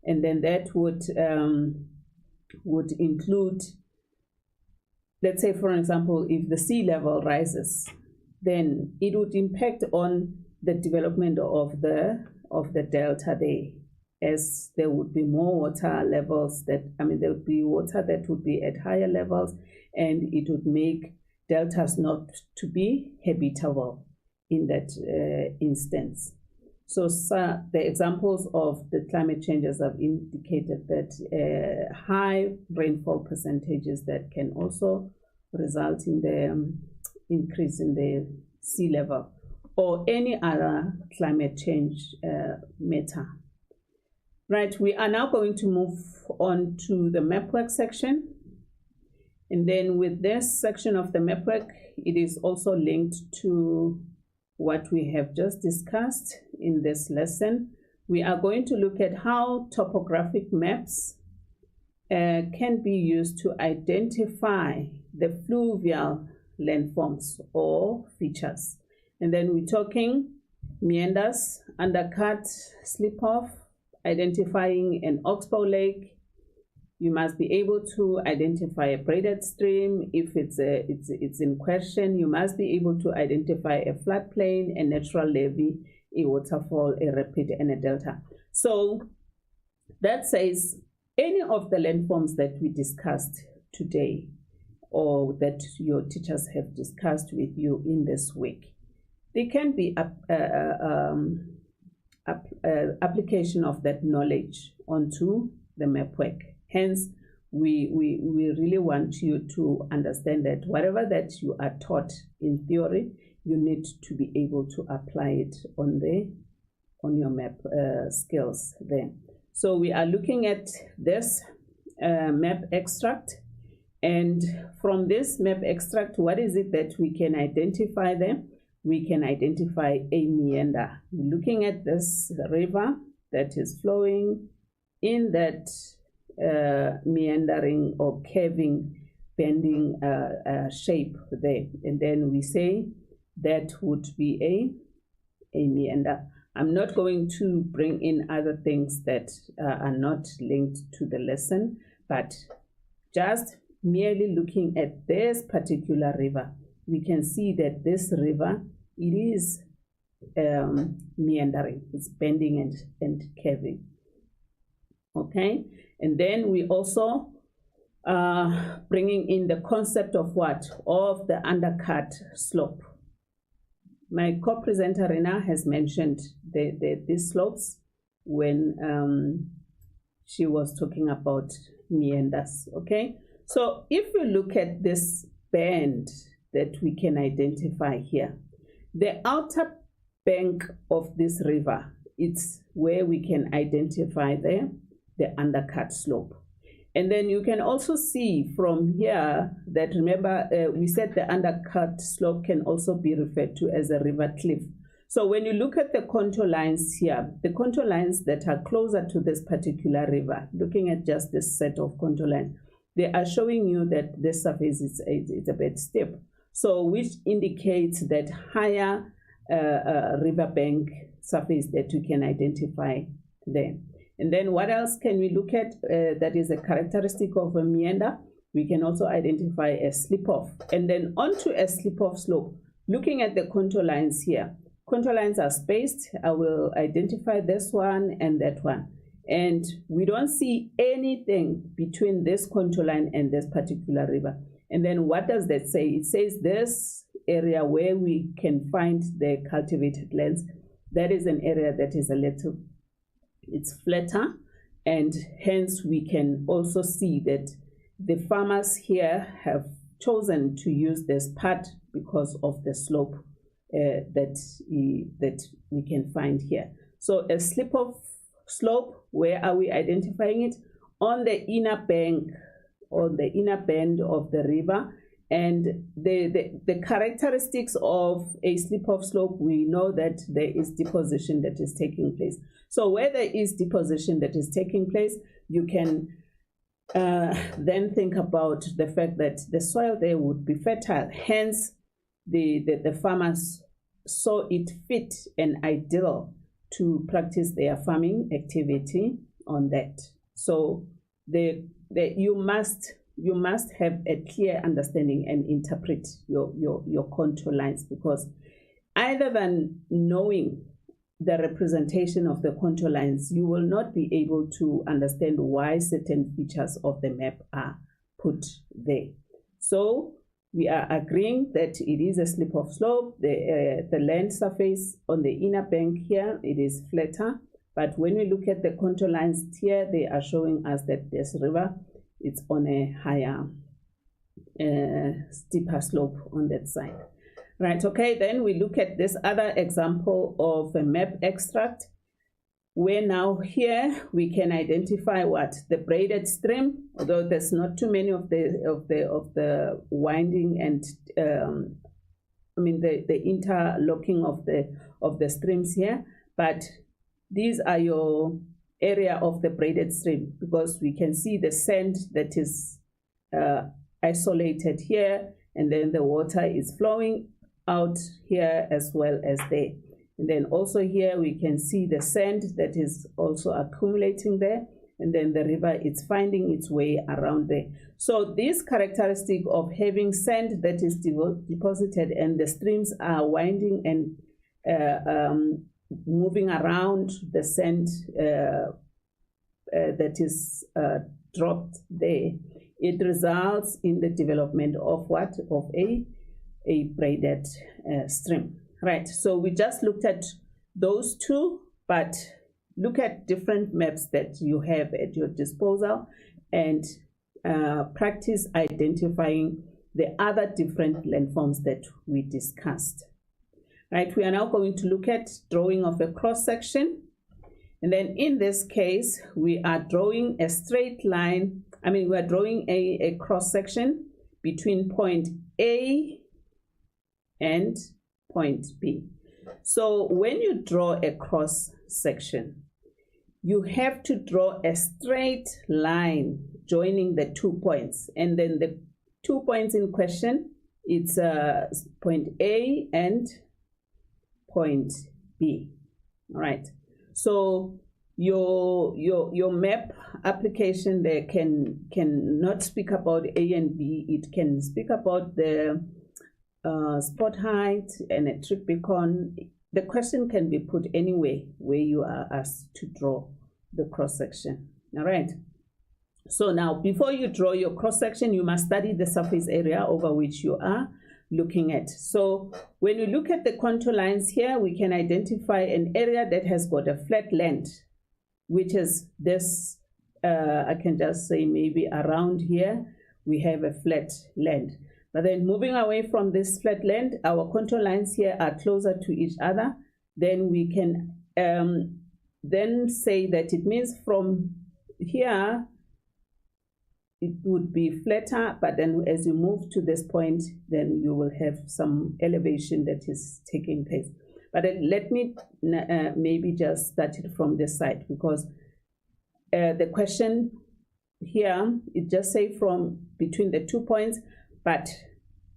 And then that would include, let's say, for example, if the sea level rises, then it would impact on the development of the delta there, as there would be more water levels there would be water that would be at higher levels, and it would make deltas not to be habitable in that instance. So the examples of the climate changes have indicated that high rainfall percentages that can also result in the increase in the sea level or any other climate change matter. Right, we are now going to move on to the Mapwork section. And then with this section of the Mapwork, it is also linked to what we have just discussed in this lesson. We are going to look at how topographic maps can be used to identify the fluvial landforms or features. And then we're talking meanders, undercut, slip-off, identifying an Oxbow lake, You must be able to identify a braided stream. If it's in question, you must be able to identify a floodplain, a natural levee, a waterfall, a rapid, and a delta. So that says any of the landforms that we discussed today, or that your teachers have discussed with you in this week, they can be application of that knowledge onto the Mapwork. Hence, we really want you to understand that whatever that you are taught in theory, you need to be able to apply it on your map skills there. So we are looking at this map extract, and from this map extract, what is it that we can identify there? We can identify a meander. Looking at this river that is flowing in that meandering or curving, bending shape there, and then we say that would be a meander. I'm not going to bring in other things that are not linked to the lesson, but just merely looking at this particular river, we can see that this river, it is meandering, it's bending and curving. Okay, and then we also bringing in the concept of what? Of the undercut slope. My co-presenter Rena has mentioned these slopes when she was talking about meanders. Okay, so if you look at this bend that we can identify here, the outer bank of this river, it's where we can identify the undercut slope. And then you can also see from here that, remember, we said the undercut slope can also be referred to as a river cliff. So when you look at the contour lines here, the contour lines that are closer to this particular river, looking at just this set of contour lines, they are showing you that this surface is a bit steep. So which indicates that higher riverbank surface that you can identify there. And then what else can we look at that is a characteristic of a meander? We can also identify a slip-off. And then onto a slip-off slope, looking at the contour lines here. Contour lines are spaced. I will identify this one and that one. And we don't see anything between this contour line and this particular river. And then what does that say? It says this area where we can find the cultivated lands, that is an area that is a little, it's flatter, and hence we can also see that the farmers here have chosen to use this part because of the slope that we can find here. So a slip-off slope, where are we identifying it? On the inner bank, on the inner bend of the river. And the characteristics of a slip-off slope, we know that there is deposition that is taking place. So where there is deposition that is taking place, you can then think about the fact that the soil there would be fertile. Hence, the farmers saw it fit and ideal to practice their farming activity on that. So you must have a clear understanding and interpret your contour lines, because either than knowing the representation of the contour lines, you will not be able to understand why certain features of the map are put there. So we are agreeing that it is a slip-off slope. The land surface on the inner bank here, it is flatter. But when we look at the contour lines here, they are showing us that this river, it's on a higher, steeper slope on that side. Right, okay, then we look at this other example of a map extract, where now here we can identify what? The braided stream, although there's not too many of the winding and the interlocking of the streams here, but these are your area of the braided stream, because we can see the sand that is isolated here, and then the water is flowing out here as well as there. And then also here we can see the sand that is also accumulating there, and then the river is finding its way around there. So this characteristic of having sand that is deposited and the streams are winding and moving around the sand that is dropped there, it results in the development of what? Of a braided stream. Right, so we just looked at those two, but look at different maps that you have at your disposal and practice identifying the other different landforms that we discussed. Right, we are now going to look at drawing of a cross section. And then in this case, we are drawing a straight line. I mean, we are drawing a cross section between point A and point B. So when you draw a cross section, you have to draw a straight line joining the 2 points. And then the 2 points in question, it's point A and point B. All right. So your map application there can not speak about A and B. It can speak about the spot height and a trip beacon. The question can be put anywhere where you are asked to draw the cross section. All right. So now, before you draw your cross section, you must study the surface area over which you are looking at. So when we look at the contour lines here, we can identify an area that has got a flat land, which is this, I can just say maybe around here, we have a flat land. But then moving away from this flat land, our contour lines here are closer to each other. Then we can then say that it means from here, it would be flatter, but then as you move to this point, then you will have some elevation that is taking place. But let me maybe just start it from this side, because the question here, it just say from between the 2 points, but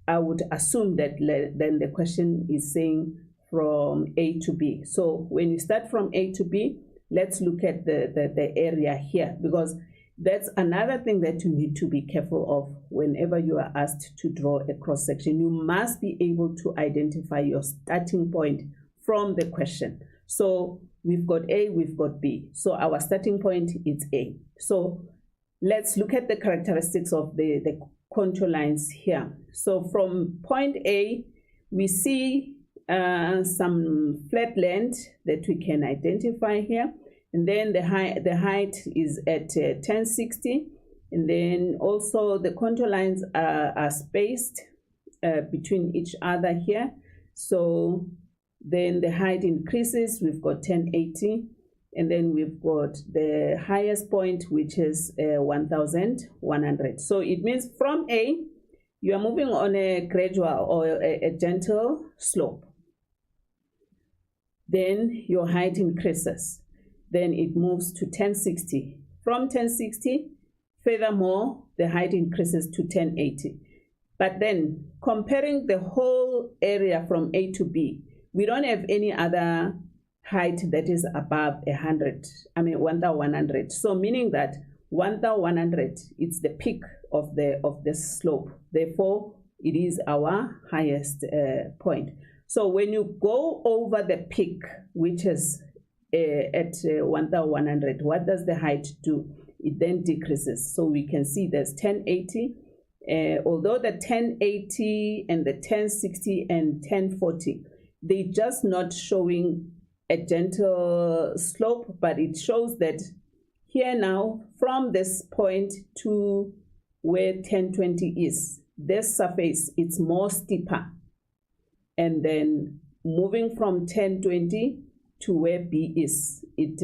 I would assume that then the question is saying from A to B. So when you start from A to B, let's look at the area here, because that's another thing that you need to be careful of whenever you are asked to draw a cross section. You must be able to identify your starting point from the question. So we've got A, we've got B. So our starting point is A. So let's look at the characteristics of the contour lines here. So from point A, we see some flat land that we can identify here. And then the height is at 1060. And then also the contour lines are spaced between each other here. So then the height increases, we've got 1080. And then we've got the highest point, which is 1100. So it means from A, you are moving on a gradual or a gentle slope. Then your height increases. Then it moves to 1060. From 1060, furthermore, the height increases to 1080. But then comparing the whole area from A to B, we don't have any other height that is above 1100. So meaning that 1100 is the peak of the slope. Therefore, it is our highest point. So when you go over the peak, which is at 1100, what does the height do? It then decreases. So we can see there's 1080. Although the 1080 and the 1060 and 1040, they're just not showing a gentle slope, but it shows that here now, from this point to where 1020 is, this surface, it's more steeper. And then moving from 1020 to where B is, it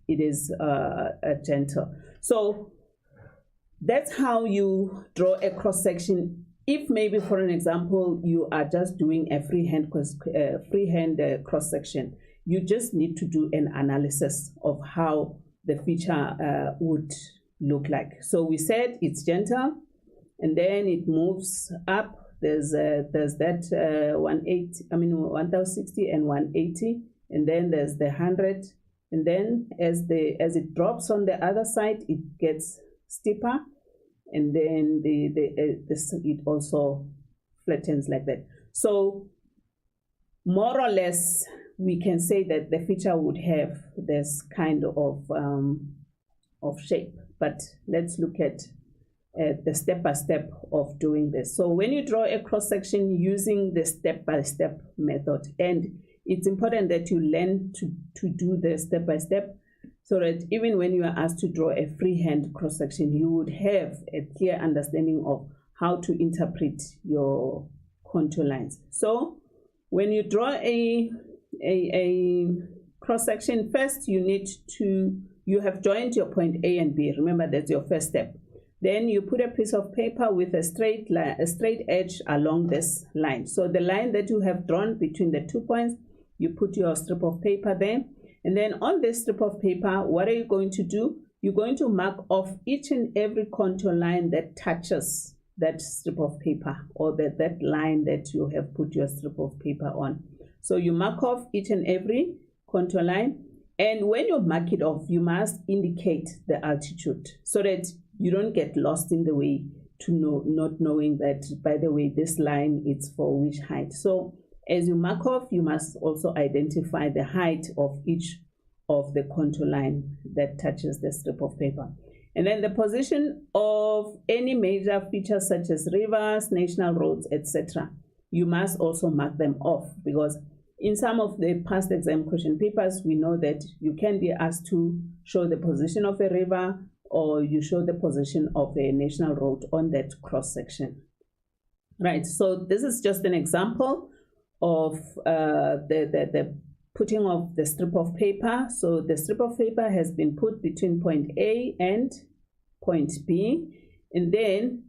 is gentle. So that's how you draw a cross section. If maybe, for an example, you are just doing a freehand cross section, you just need to do an analysis of how the feature would look like. So we said it's gentle, and then it moves up. There's that 1060 and 180, and then there's the 100, and then as it drops on the other side, it gets steeper, and then it also flattens like that. So more or less, we can say that the feature would have this kind of shape. But let's look at the step-by-step of doing this. So when you draw a cross-section using the step-by-step method, and it's important that you learn to do the step-by-step, so that even when you are asked to draw a freehand cross-section, you would have a clear understanding of how to interpret your contour lines. So when you draw a cross-section, first you have joined your point A and B. Remember, that's your first step. Then you put a piece of paper with a straight edge along this line. So the line that you have drawn between the 2 points, you put your strip of paper there. And then on this strip of paper, what are you going to do? You're going to mark off each and every contour line that touches that strip of paper, or that line that you have put your strip of paper on. So you mark off each and every contour line. And when you mark it off, you must indicate the altitude so that you don't get lost in the way not knowing that, by the way, this line is for which height. So as you mark off, you must also identify the height of each of the contour line that touches the strip of paper. And then the position of any major features such as rivers, national roads, etc. You must also mark them off, because in some of the past exam question papers, we know that you can be asked to show the position of a river, or you show the position of a national road on that cross section. Right, so this is just an example of the putting of the strip of paper. So the strip of paper has been put between point A and point B, and then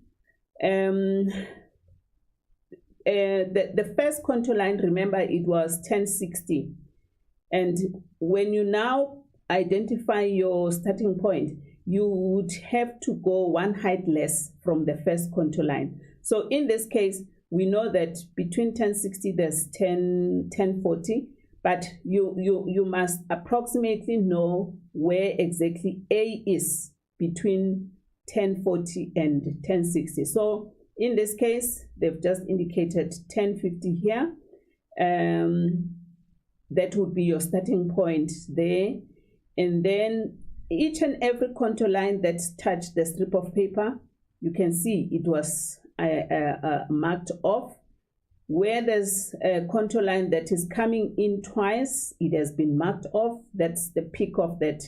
the first contour line, remember, it was 1060, and when you now identify your starting point, you would have to go one height less from the first contour line. So in this case, we know that between 1060 there's 1040, but you must approximately know where exactly A is between 1040 and 1060. So in this case, they've just indicated 1050 here. That would be your starting point there. And then each and every contour line that touched the strip of paper, you can see it was marked off. Where there's a contour line that is coming in twice, it has been marked off. That's the peak of that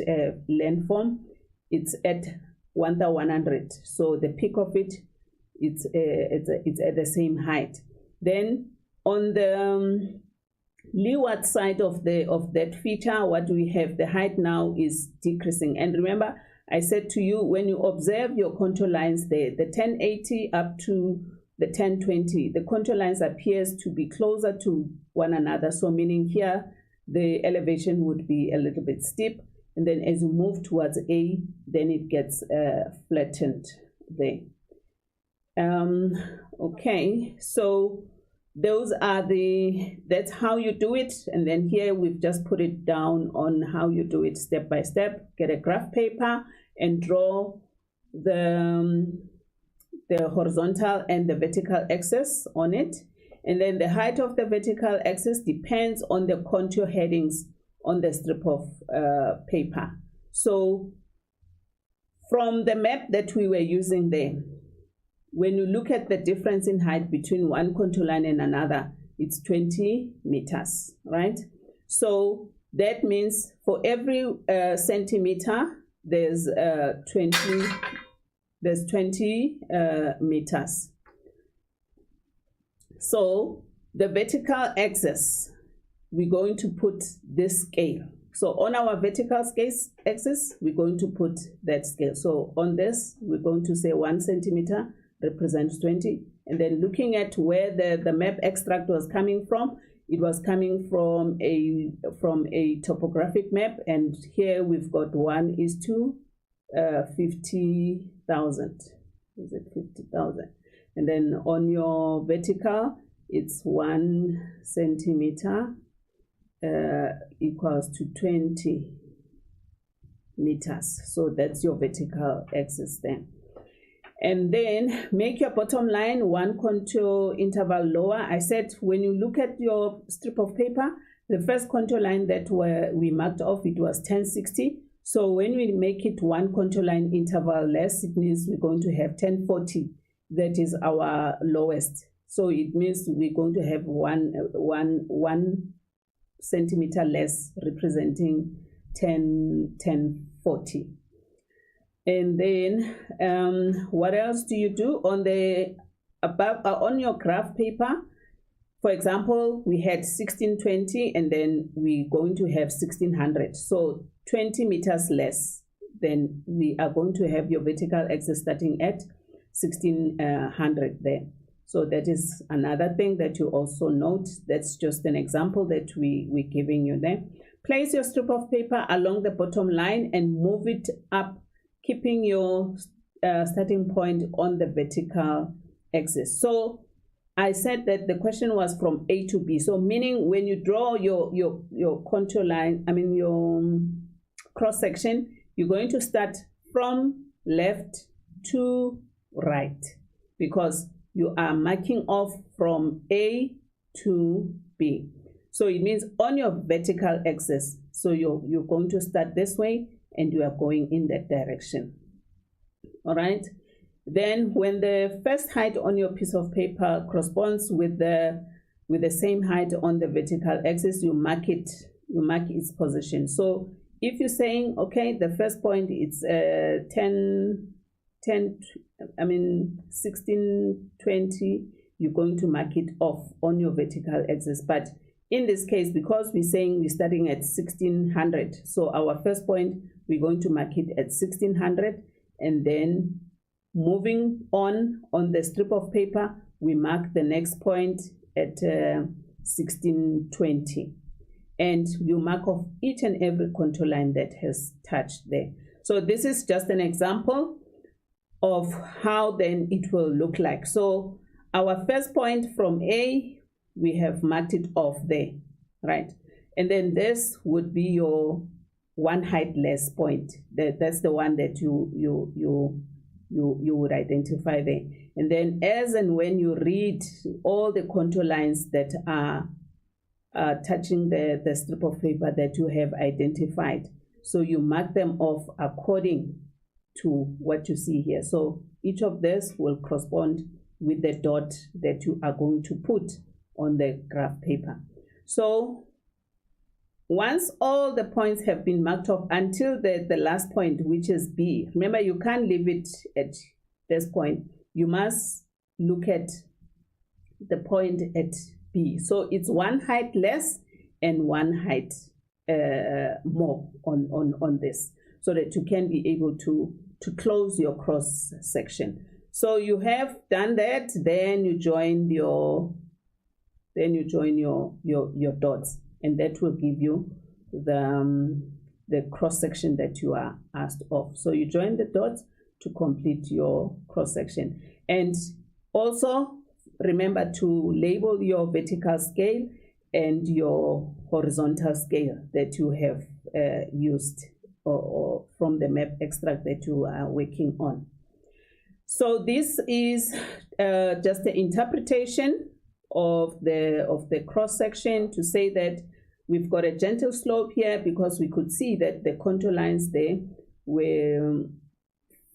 landform. It's at 1100. So the peak of it, it's at the same height. Then on the leeward side of that feature, what do we have? The height now is decreasing. And remember, I said to you, when you observe your contour lines there, the 1080 up to the 1020, the contour lines appears to be closer to one another. So meaning here, the elevation would be a little bit steep. And then as you move towards A, then it gets flattened there. Okay, so those are that's how you do it. And then here we've just put it down on how you do it step by step. Get a graph paper and draw the horizontal and the vertical axis on it. And then the height of the vertical axis depends on the contour headings on the strip of paper. So from the map that we were using there, when you look at the difference in height between one contour line and another, it's 20 meters, right? So that means for every centimeter, there's 20 meters. So the vertical axis, we're going to put this scale. So on our vertical axis, we're going to put that scale. So on this, we're going to say 1 centimeter represents 20. And then looking at where the map extract was coming from, it was coming from a topographic map. And here we've got 1:50,000. Is it 50,000? And then on your vertical, it's 1 centimeter equals to 20 meters. So that's your vertical axis there. And then make your bottom line 1 contour interval lower. I said when you look at your strip of paper, the first contour line that we marked off, it was 1060. So when we make it 1 contour line interval less, it means we're going to have 1040. That is our lowest. So it means we're going to have one centimeter less, representing 1040. And then what else do you do on the above on your graph paper? For example, we had 1620 and then we're going to have 1600. So 20 meters less. Then we are going to have your vertical axis starting at 1600 there. So that is another thing that you also note. That's just an example that we're giving you there. Place your strip of paper along the bottom line and move it up, keeping your starting point on the vertical axis. So I said that the question was from A to B. So meaning when you draw your contour line, I mean your cross section, you're going to start from left to right because you are marking off from A to B. So it means on your vertical axis. So you're going to start this way and you are going in that direction. All right. Then when the first height on your piece of paper corresponds with the same height on the vertical axis, you mark its position. So if you're saying, okay, the first point is 1620, you're going to mark it off on your vertical axis. But in this case, because we're saying we're starting at 1600, so our first point, we're going to mark it at 1600, and then moving on the strip of paper, we mark the next point at 1620. And you mark off each and every contour line that has touched there. So this is just an example of how then it will look like. So our first point from A, we have marked it off there, right? And then this would be your one height less point. That's the one that you would identify there. And then as and when you read all the contour lines that are touching the strip of paper that you have identified, so you mark them off according to what you see here. So each of this will correspond with the dot that you are going to put on the graph paper. So once all the points have been marked off until the last point, which is B, remember you can't leave it at this point. You must look at the point at B. So it's one height less and one height more on this, so that you can be able to close your cross section. So you have done that, then you join your dots, and that will give you the cross section that you are asked of. So you join the dots to complete your cross section. And also remember to label your vertical scale and your horizontal scale that you have used or from the map extract that you are working on. So this is just the interpretation of the cross section to say that we've got a gentle slope here because we could see that the contour lines there were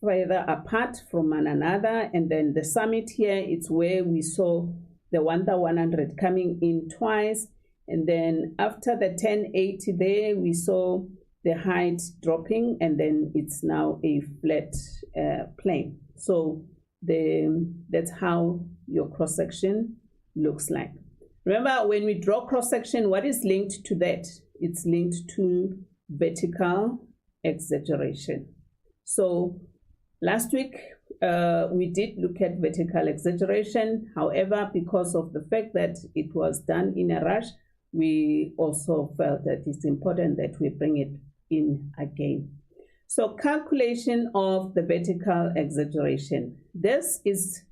further apart from one another, and then the summit here, it's where we saw the 1100 coming in twice, and then after the 1080 there we saw the height dropping, and then it's now a flat plane. So that's how your cross section looks like. Remember, when we draw cross section, what is linked to that? It's linked to vertical exaggeration. So last week we did look at vertical exaggeration. However, because of the fact that it was done in a rush, we also felt that it's important that we bring it in again. So calculation of the vertical exaggeration. This is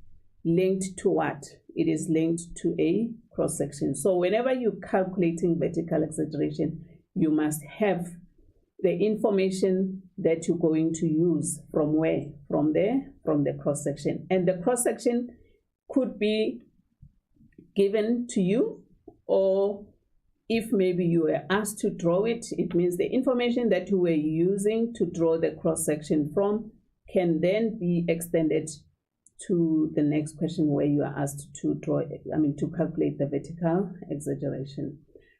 linked to what? It is linked to a cross section. So whenever you're calculating vertical exaggeration, you must have the information that you're going to use. From where? From the cross section. And the cross section could be given to you, or if maybe you were asked to draw it, it means the information that you were using to draw the cross section from can then be extended to the next question where you are asked to to calculate the vertical exaggeration.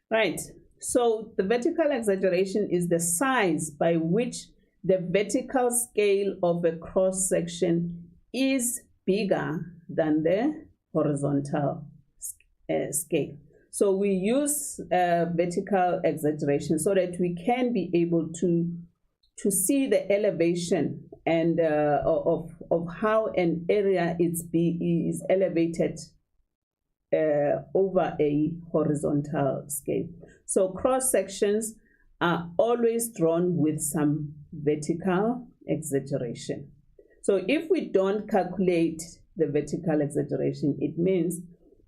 Right. So the vertical exaggeration is the size by which the vertical scale of a cross section is bigger than the horizontal scale. So we use vertical exaggeration so that we can be able to see the elevation and of how an area is elevated over a horizontal scale. So cross sections are always drawn with some vertical exaggeration. So if we don't calculate the vertical exaggeration, it means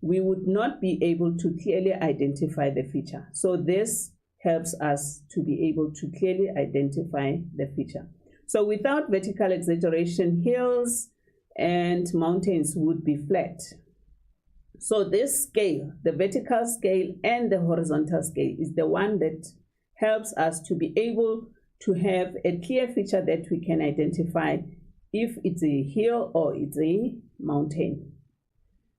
we would not be able to clearly identify the feature. So this helps us to be able to clearly identify the feature. So without vertical exaggeration, hills and mountains would be flat. So this scale, the vertical scale and the horizontal scale, is the one that helps us to be able to have a clear feature that we can identify if it's a hill or it's a mountain.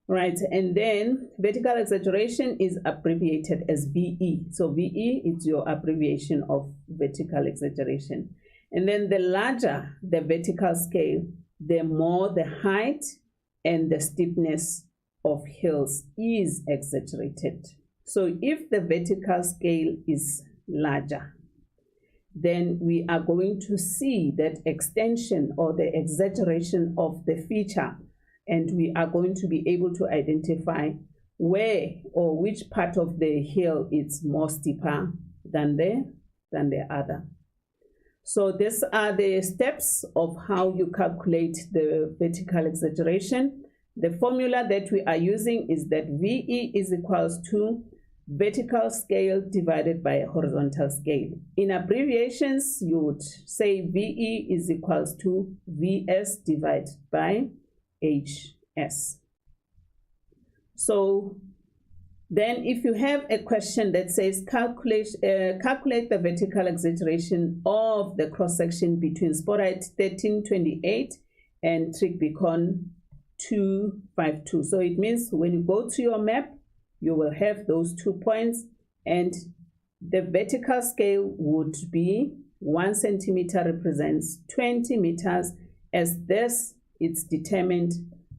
Right, and then vertical exaggeration is abbreviated as VE. So VE is your abbreviation of vertical exaggeration. And then the larger the vertical scale, the more the height and the steepness of hills is exaggerated. So if the vertical scale is larger, then we are going to see that extension or the exaggeration of the feature, and we are going to be able to identify where or which part of the hill is more steeper than the other. So these are the steps of how you calculate the vertical exaggeration. The formula that we are using is that VE is equals to vertical scale divided by horizontal scale. In abbreviations, you would say VE is equals to VS divided by HS. So then if you have a question that says calculate the vertical exaggeration of the cross-section between sporite 1328 and Trick Beacon 252. So it means when you go to your map, you will have those 2 points, and the vertical scale would be 1 centimeter represents 20 meters, as this it's determined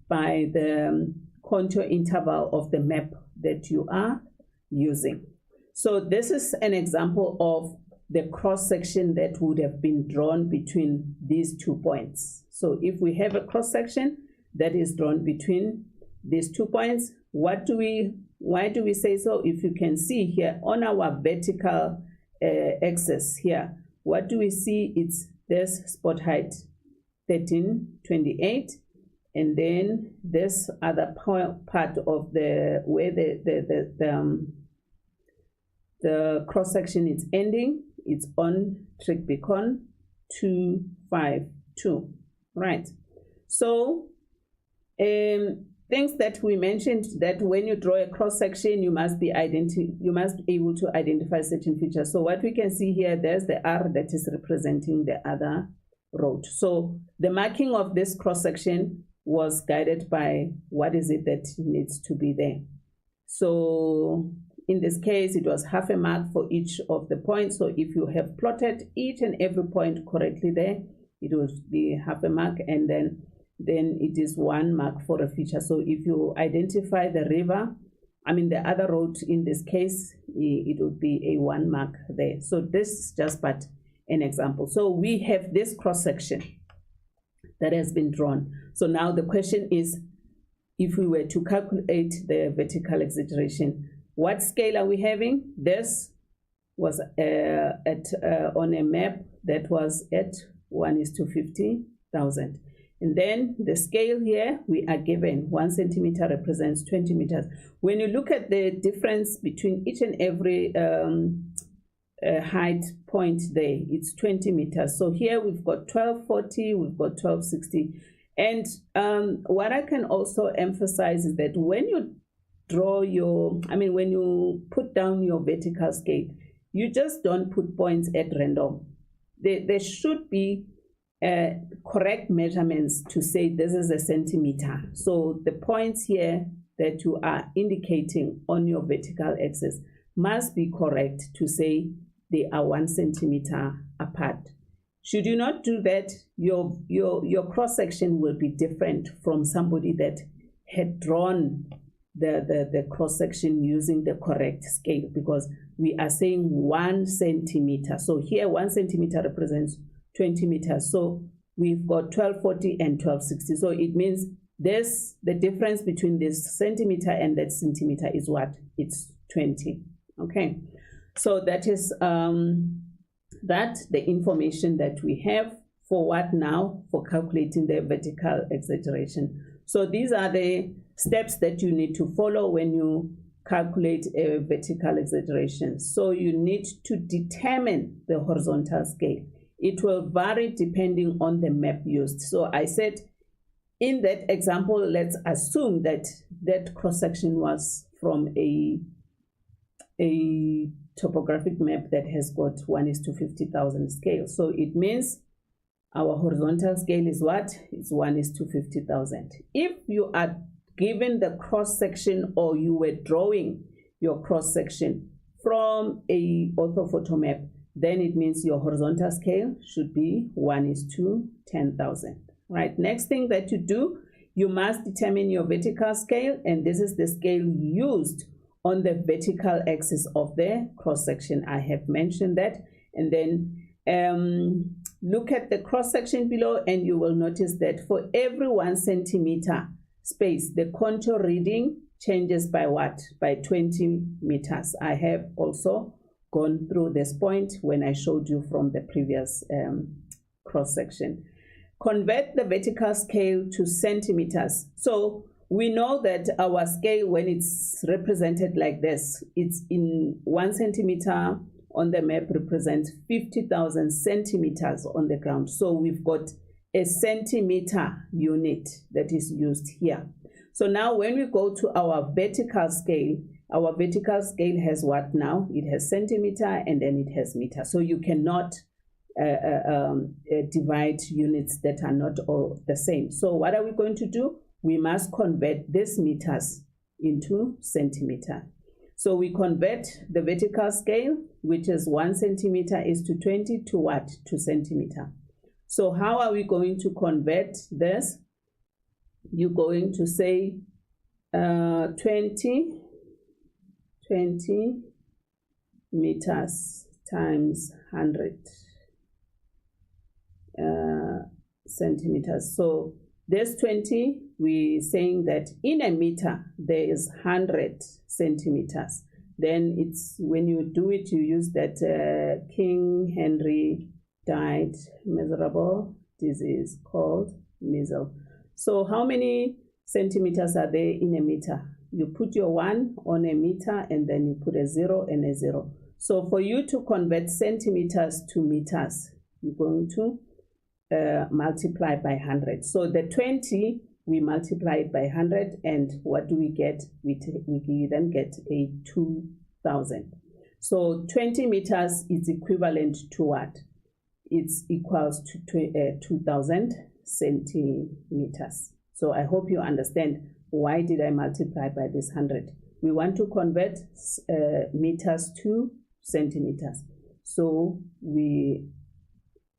by the contour interval of the map that you are using. So this is an example of the cross section that would have been drawn between these 2 points. So if we have a cross section that is drawn between these 2 points, why do we say so? If you can see here on our vertical axis here, what do we see? It's this spot height 1328, and then this other part of the where the cross section is ending, it's on Trick Beacon 252, right? So things that we mentioned, that when you draw a cross section, you must be able to identify certain features. So what we can see here, there's the R that is representing the other road. So the marking of this cross section was guided by what is it that needs to be there. So in this case, it was half a mark for each of the points. So if you have plotted each and every point correctly there, it would be half a mark, and then it is 1 mark for a feature. So if you identify the river, the other road in this case, it would be a 1 mark there. So this is just but an example. So we have this cross section that has been drawn. So now the question is, if we were to calculate the vertical exaggeration, what scale are we having? This was on a map that was at 1:50,000. And then the scale here, we are given 1 centimeter represents 20 meters. When you look at the difference between each and every height point there, it's 20 meters. So here we've got 1240, we've got 1260. And what I can also emphasize is that when you draw your, when you put down your vertical scale, you just don't put points at random. There should be correct measurements to say this is a centimeter. So the points here that you are indicating on your vertical axis must be correct to say they are 1 centimeter apart. Should you not do that, your cross section will be different from somebody that had drawn the cross section using the correct scale, because we are saying 1 centimeter. So here 1 centimeter represents 20 meters. So we've got 1240 and 1260. So it means the difference between this centimeter and that centimeter is what? It's 20. Okay. So that is the information that we have for what now? For calculating the vertical exaggeration. So these are the steps that you need to follow when you calculate a vertical exaggeration. So you need to determine the horizontal scale. It will vary depending on the map used. So I said in that example, let's assume that that cross-section was from a topographic map that has got 1:50,000 scale. So it means our horizontal scale is what? It's 1:50,000. If you are given the cross-section, or you were drawing your cross-section from a orthophoto map, then it means your horizontal scale should be 1:10,000. Right. Next thing that you do, you must determine your vertical scale, and this is the scale used on the vertical axis of the cross-section. I have mentioned that. And then look at the cross-section below, and you will notice that for every 1 centimeter space, the contour reading changes by what? By 20 meters. I have also gone through this point when I showed you from the previous cross-section. Convert the vertical scale to centimeters. So we know that our scale, when it's represented like this, it's in 1 centimeter on the map represents 50,000 centimeters on the ground. So we've got a centimeter unit that is used here. So now when we go to our vertical scale has what now? It has centimeter and then it has meter. So you cannot divide units that are not all the same. So what are we going to do? We must convert these meters into centimeter. So we convert the vertical scale, which is 1 centimeter is to 20, to what? To centimeter. So how are we going to convert this? You're going to say 20 meters times 100 centimeters. So there's 20, we're saying that in a meter there is 100 centimeters. Then it's, when you do it, you use that King Henry died miserable disease called measles. So how many centimeters are there in a meter? You put your 1 on a meter and then you put a 0 and a 0. So for you to convert centimeters to meters, you're going to multiply by 100. So the 20, we multiply it by 100, and what do we get? We then get a 2,000. So 20 meters is equivalent to what? It's equals to 2,000 centimeters. So I hope you understand why did I multiply by this 100. We want to convert meters to centimeters. So we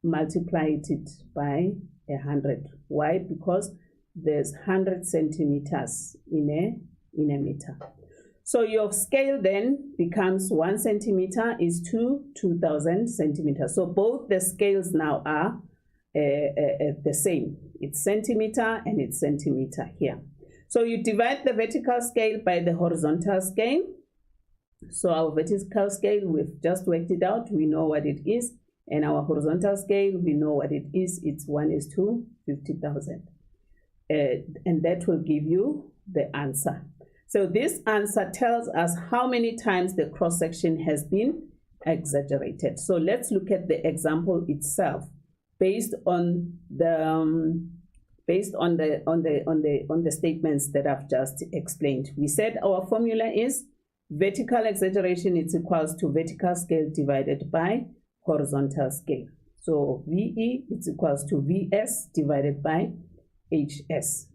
multiplied it by 100. Why? Because there's 100 centimeters in a meter. So your scale then becomes 1 centimeter is to 2,000 centimeters. So both the scales now are the same. It's centimeter and it's centimeter here. So you divide the vertical scale by the horizontal scale. So our vertical scale, we've just worked it out. We know what it is. And our horizontal scale, we know what it is. It's 1:50,000. And that will give you the answer. So this answer tells us how many times the cross-section has been exaggerated. So let's look at the example itself based on the statements that I've just explained. We said our formula is vertical exaggeration is equals to vertical scale divided by horizontal scale. So VE is equals to VS divided by HS.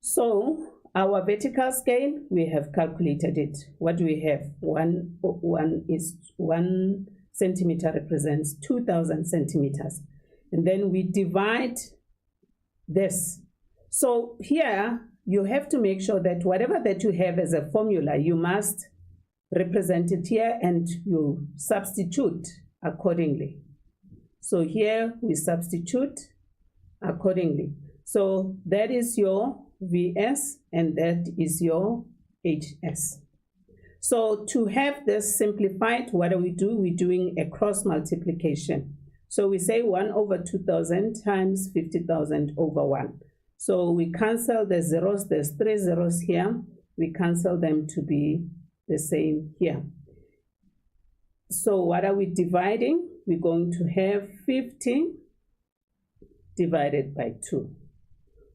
So our vertical scale, we have calculated it. What do we have? 1 centimeter represents 2,000 centimeters. And then we divide this. So here you have to make sure that whatever that you have as a formula, you must represent it here and you substitute accordingly. So here we substitute accordingly. So that is your VS and that is your HS. So to have this simplified, what do? We're doing a cross multiplication. So we say 1 over 2,000 times 50,000 over 1. So we cancel the zeros. There's 3 zeros here. We cancel them to be the same here. So what are we dividing? We're going to have 50 divided by 2,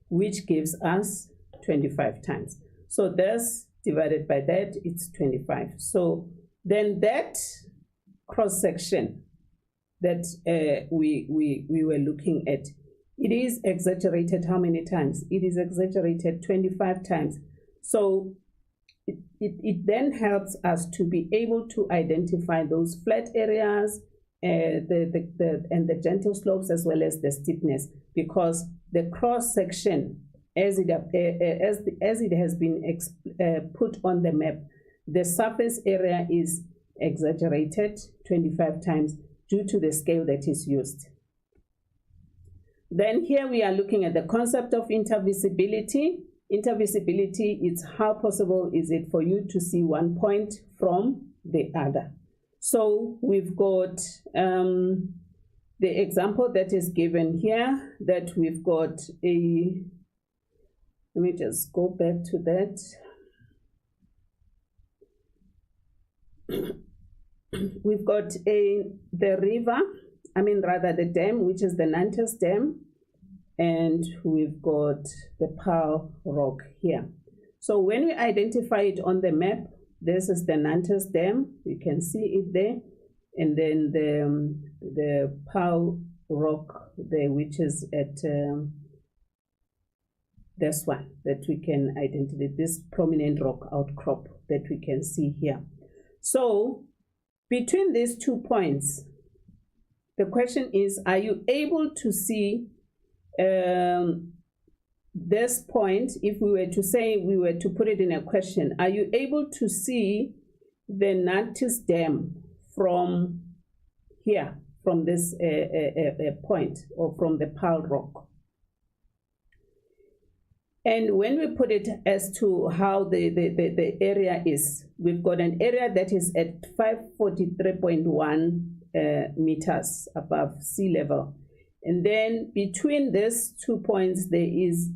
which gives us 25 times. So this divided by that, it's 25. So then that cross section that we were looking at, it is exaggerated how many times? It is exaggerated 25 times. So it then helps us to be able to identify those flat areas and the gentle slopes as well as the steepness, because the cross section, as it has been put on the map, the surface area is exaggerated 25 times due to the scale that is used. Then here we are looking at the concept of intervisibility. Intervisibility is how possible is it for you to see one point from the other. So we've got the example that is given here, that we've got a, let me just go back to that. We've got the river, the dam, which is the Nantes Dam, and we've got the Pearl Rock here. So when we identify it on the map, this is the Nantes Dam, you can see it there, and then the Pearl Rock there, which is at this one that we can identify, this prominent rock outcrop that we can see here. So between these 2 points, the question is, are you able to see this point? If we were to say, we were to put it in a question, are you able to see the Nantes Dam from here, from this point, or from the Pearl Rock? And when we put it as to how the area is, we've got an area that is at 543.1 meters above sea level. And then between these 2 points, there is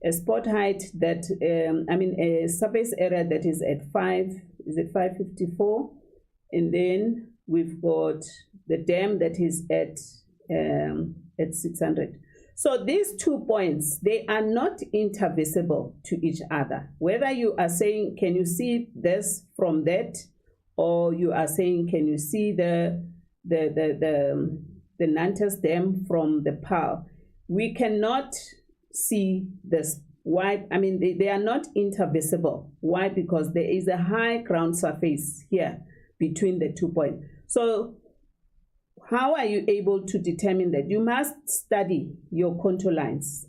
a spot height that, a surface area that is at 554. And then we've got the dam that is at 600. So these 2 points, they are not intervisible to each other. Whether you are saying, can you see this from that, or you are saying, can you see the Nantes Dam from the Pearl, we cannot see this. Why? They are not intervisible. Why? Because there is a high ground surface here between the 2 points. So how are you able to determine that? You must study your contour lines.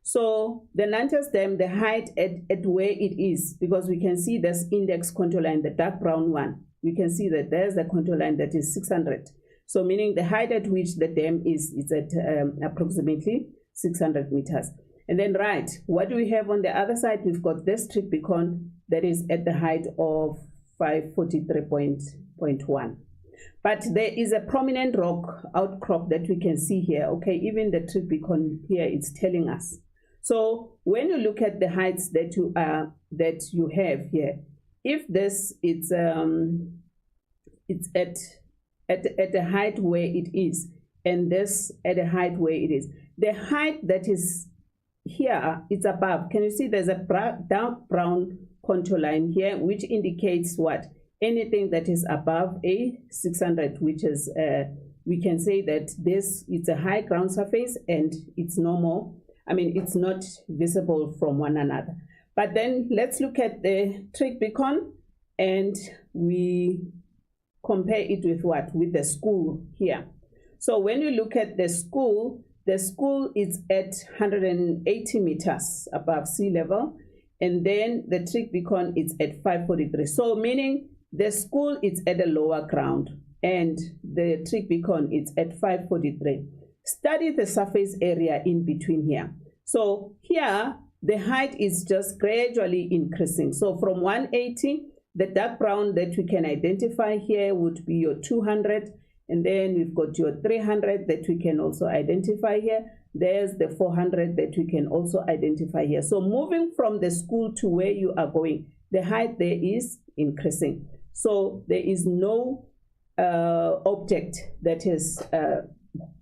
So the Nantes Dam, the height at where it is, because we can see this index contour line, the dark brown one, we can see that there's a contour line that is 600. So meaning the height at which the dam is at approximately 600 meters. And then what do we have on the other side? We've got this strip beacon that is at the height of 543.1. But there is a prominent rock outcrop that we can see here. Okay, even the trip beacon here is telling us. So when you look at the heights that you have here, if this is it's at the height where it is, and this at the height where it is. The height that is here, it's above. Can you see there's a dark brown contour line here, which indicates what? Anything that is above a 600, which is, we can say that this, it's a high ground surface and it's normal. I mean, it's not visible from one another. But then let's look at the trig beacon, and we compare it with what? With the school here. So when you look at the school is at 180 meters above sea level, and then the trig beacon is at 543. So meaning the school is at a lower ground and the trig beacon is at 543. Study the surface area in between here. So here, the height is just gradually increasing. So from 180, the dark brown that we can identify here would be your 200, and then we've got your 300 that we can also identify here. There's the 400 that we can also identify here. So moving from the school to where you are going, the height there is increasing. So there is no object that is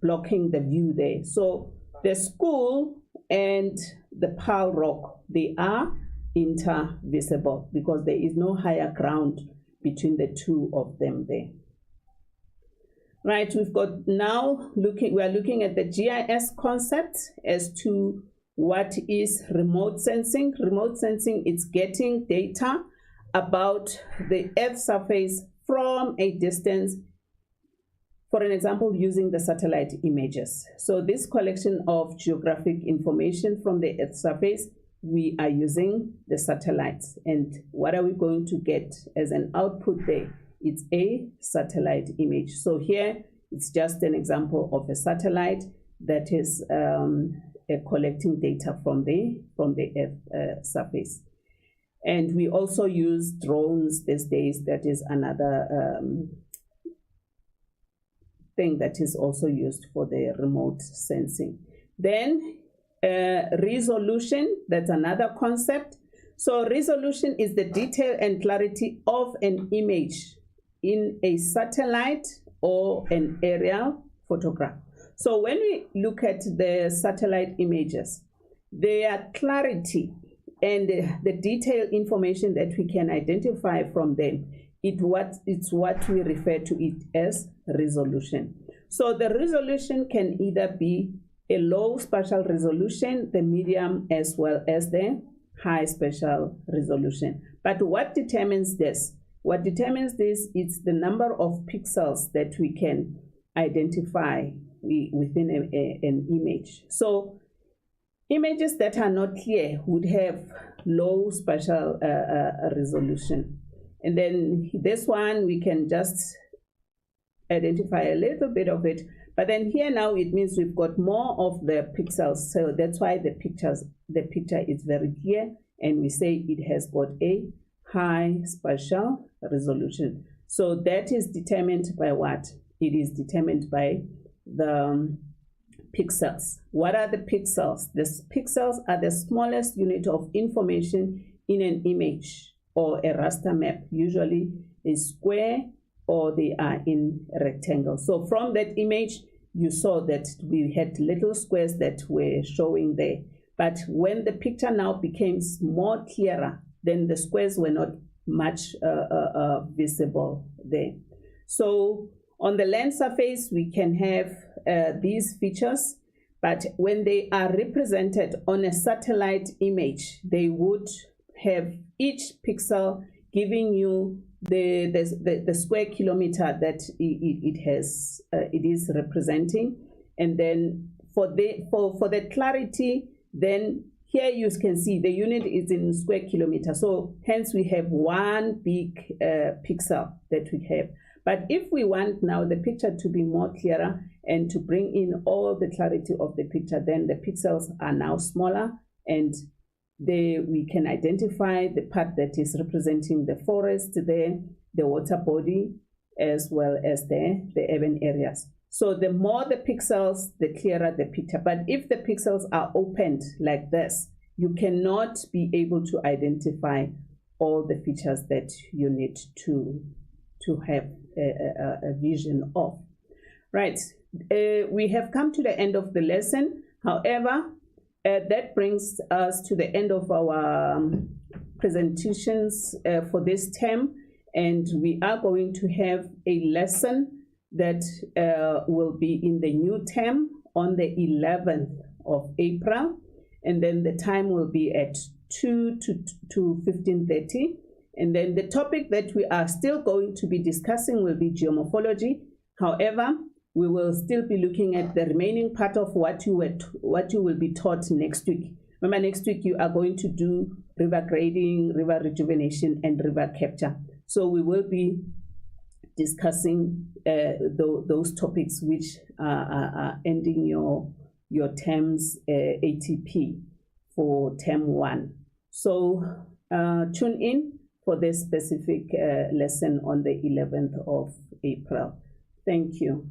blocking the view there. So the school and the Pearl Rock, they are intervisible because there is no higher ground between the two of them there. Right, we've got now we are looking at the GIS concept as to what is remote sensing. Remote sensing is getting data about the Earth's surface from a distance, for an example, using the satellite images. So this collection of geographic information from the Earth's surface, we are using the satellites. And what are we going to get as an output there? It's a satellite image. So here, it's just an example of a satellite that is collecting data from the Earth surface. And we also use drones these days. That is another thing that is also used for the remote sensing. Then resolution, that's another concept. So resolution is the detail and clarity of an image in a satellite or an aerial photograph. So when we look at the satellite images, their clarity and the detailed information that we can identify from them, it's what we refer to it as resolution. So the resolution can either be a low spatial resolution, the medium, as well as the high spatial resolution. But what determines this? What determines this is the number of pixels that we can identify within an image. So images that are not clear would have low spatial resolution. And then this one, we can just identify a little bit of it. But then here now, it means we've got more of the pixels. So that's why the picture is very clear. And we say it has got a high spatial resolution. So that is determined by what? It is determined by the pixels. What are the pixels? The pixels are the smallest unit of information in an image or a raster map, usually a square, or they are in a rectangle. So from that image, you saw that we had little squares that were showing there. But when the picture now became more clearer, then the squares were not much visible there. So on the land surface, we can have these features, but when they are represented on a satellite image, they would have each pixel giving you the square kilometer that it is representing. And then for the clarity, then here you can see the unit is in square kilometer. So hence we have one big pixel that we have. But if we want now the picture to be more clearer and to bring in all the clarity of the picture, then the pixels are now smaller, and we can identify the part that is representing the forest there, the water body, as well as the urban areas. So the more the pixels, the clearer the picture. But if the pixels are opened like this, you cannot be able to identify all the features that you need to to have a vision of. Right, we have come to the end of the lesson. However, that brings us to the end of our presentations for this term, and we are going to have a lesson that will be in the new term on the 11th of April, and then the time will be at 2 to 15:30. And then the topic that we are still going to be discussing will be geomorphology. However, we will still be looking at the remaining part of what you will be taught next week. Remember, next week you are going to do river grading, river rejuvenation, and river capture. So we will be discussing those topics which are ending your term's ATP for term 1. So tune in for this specific lesson on the 11th of April. Thank you.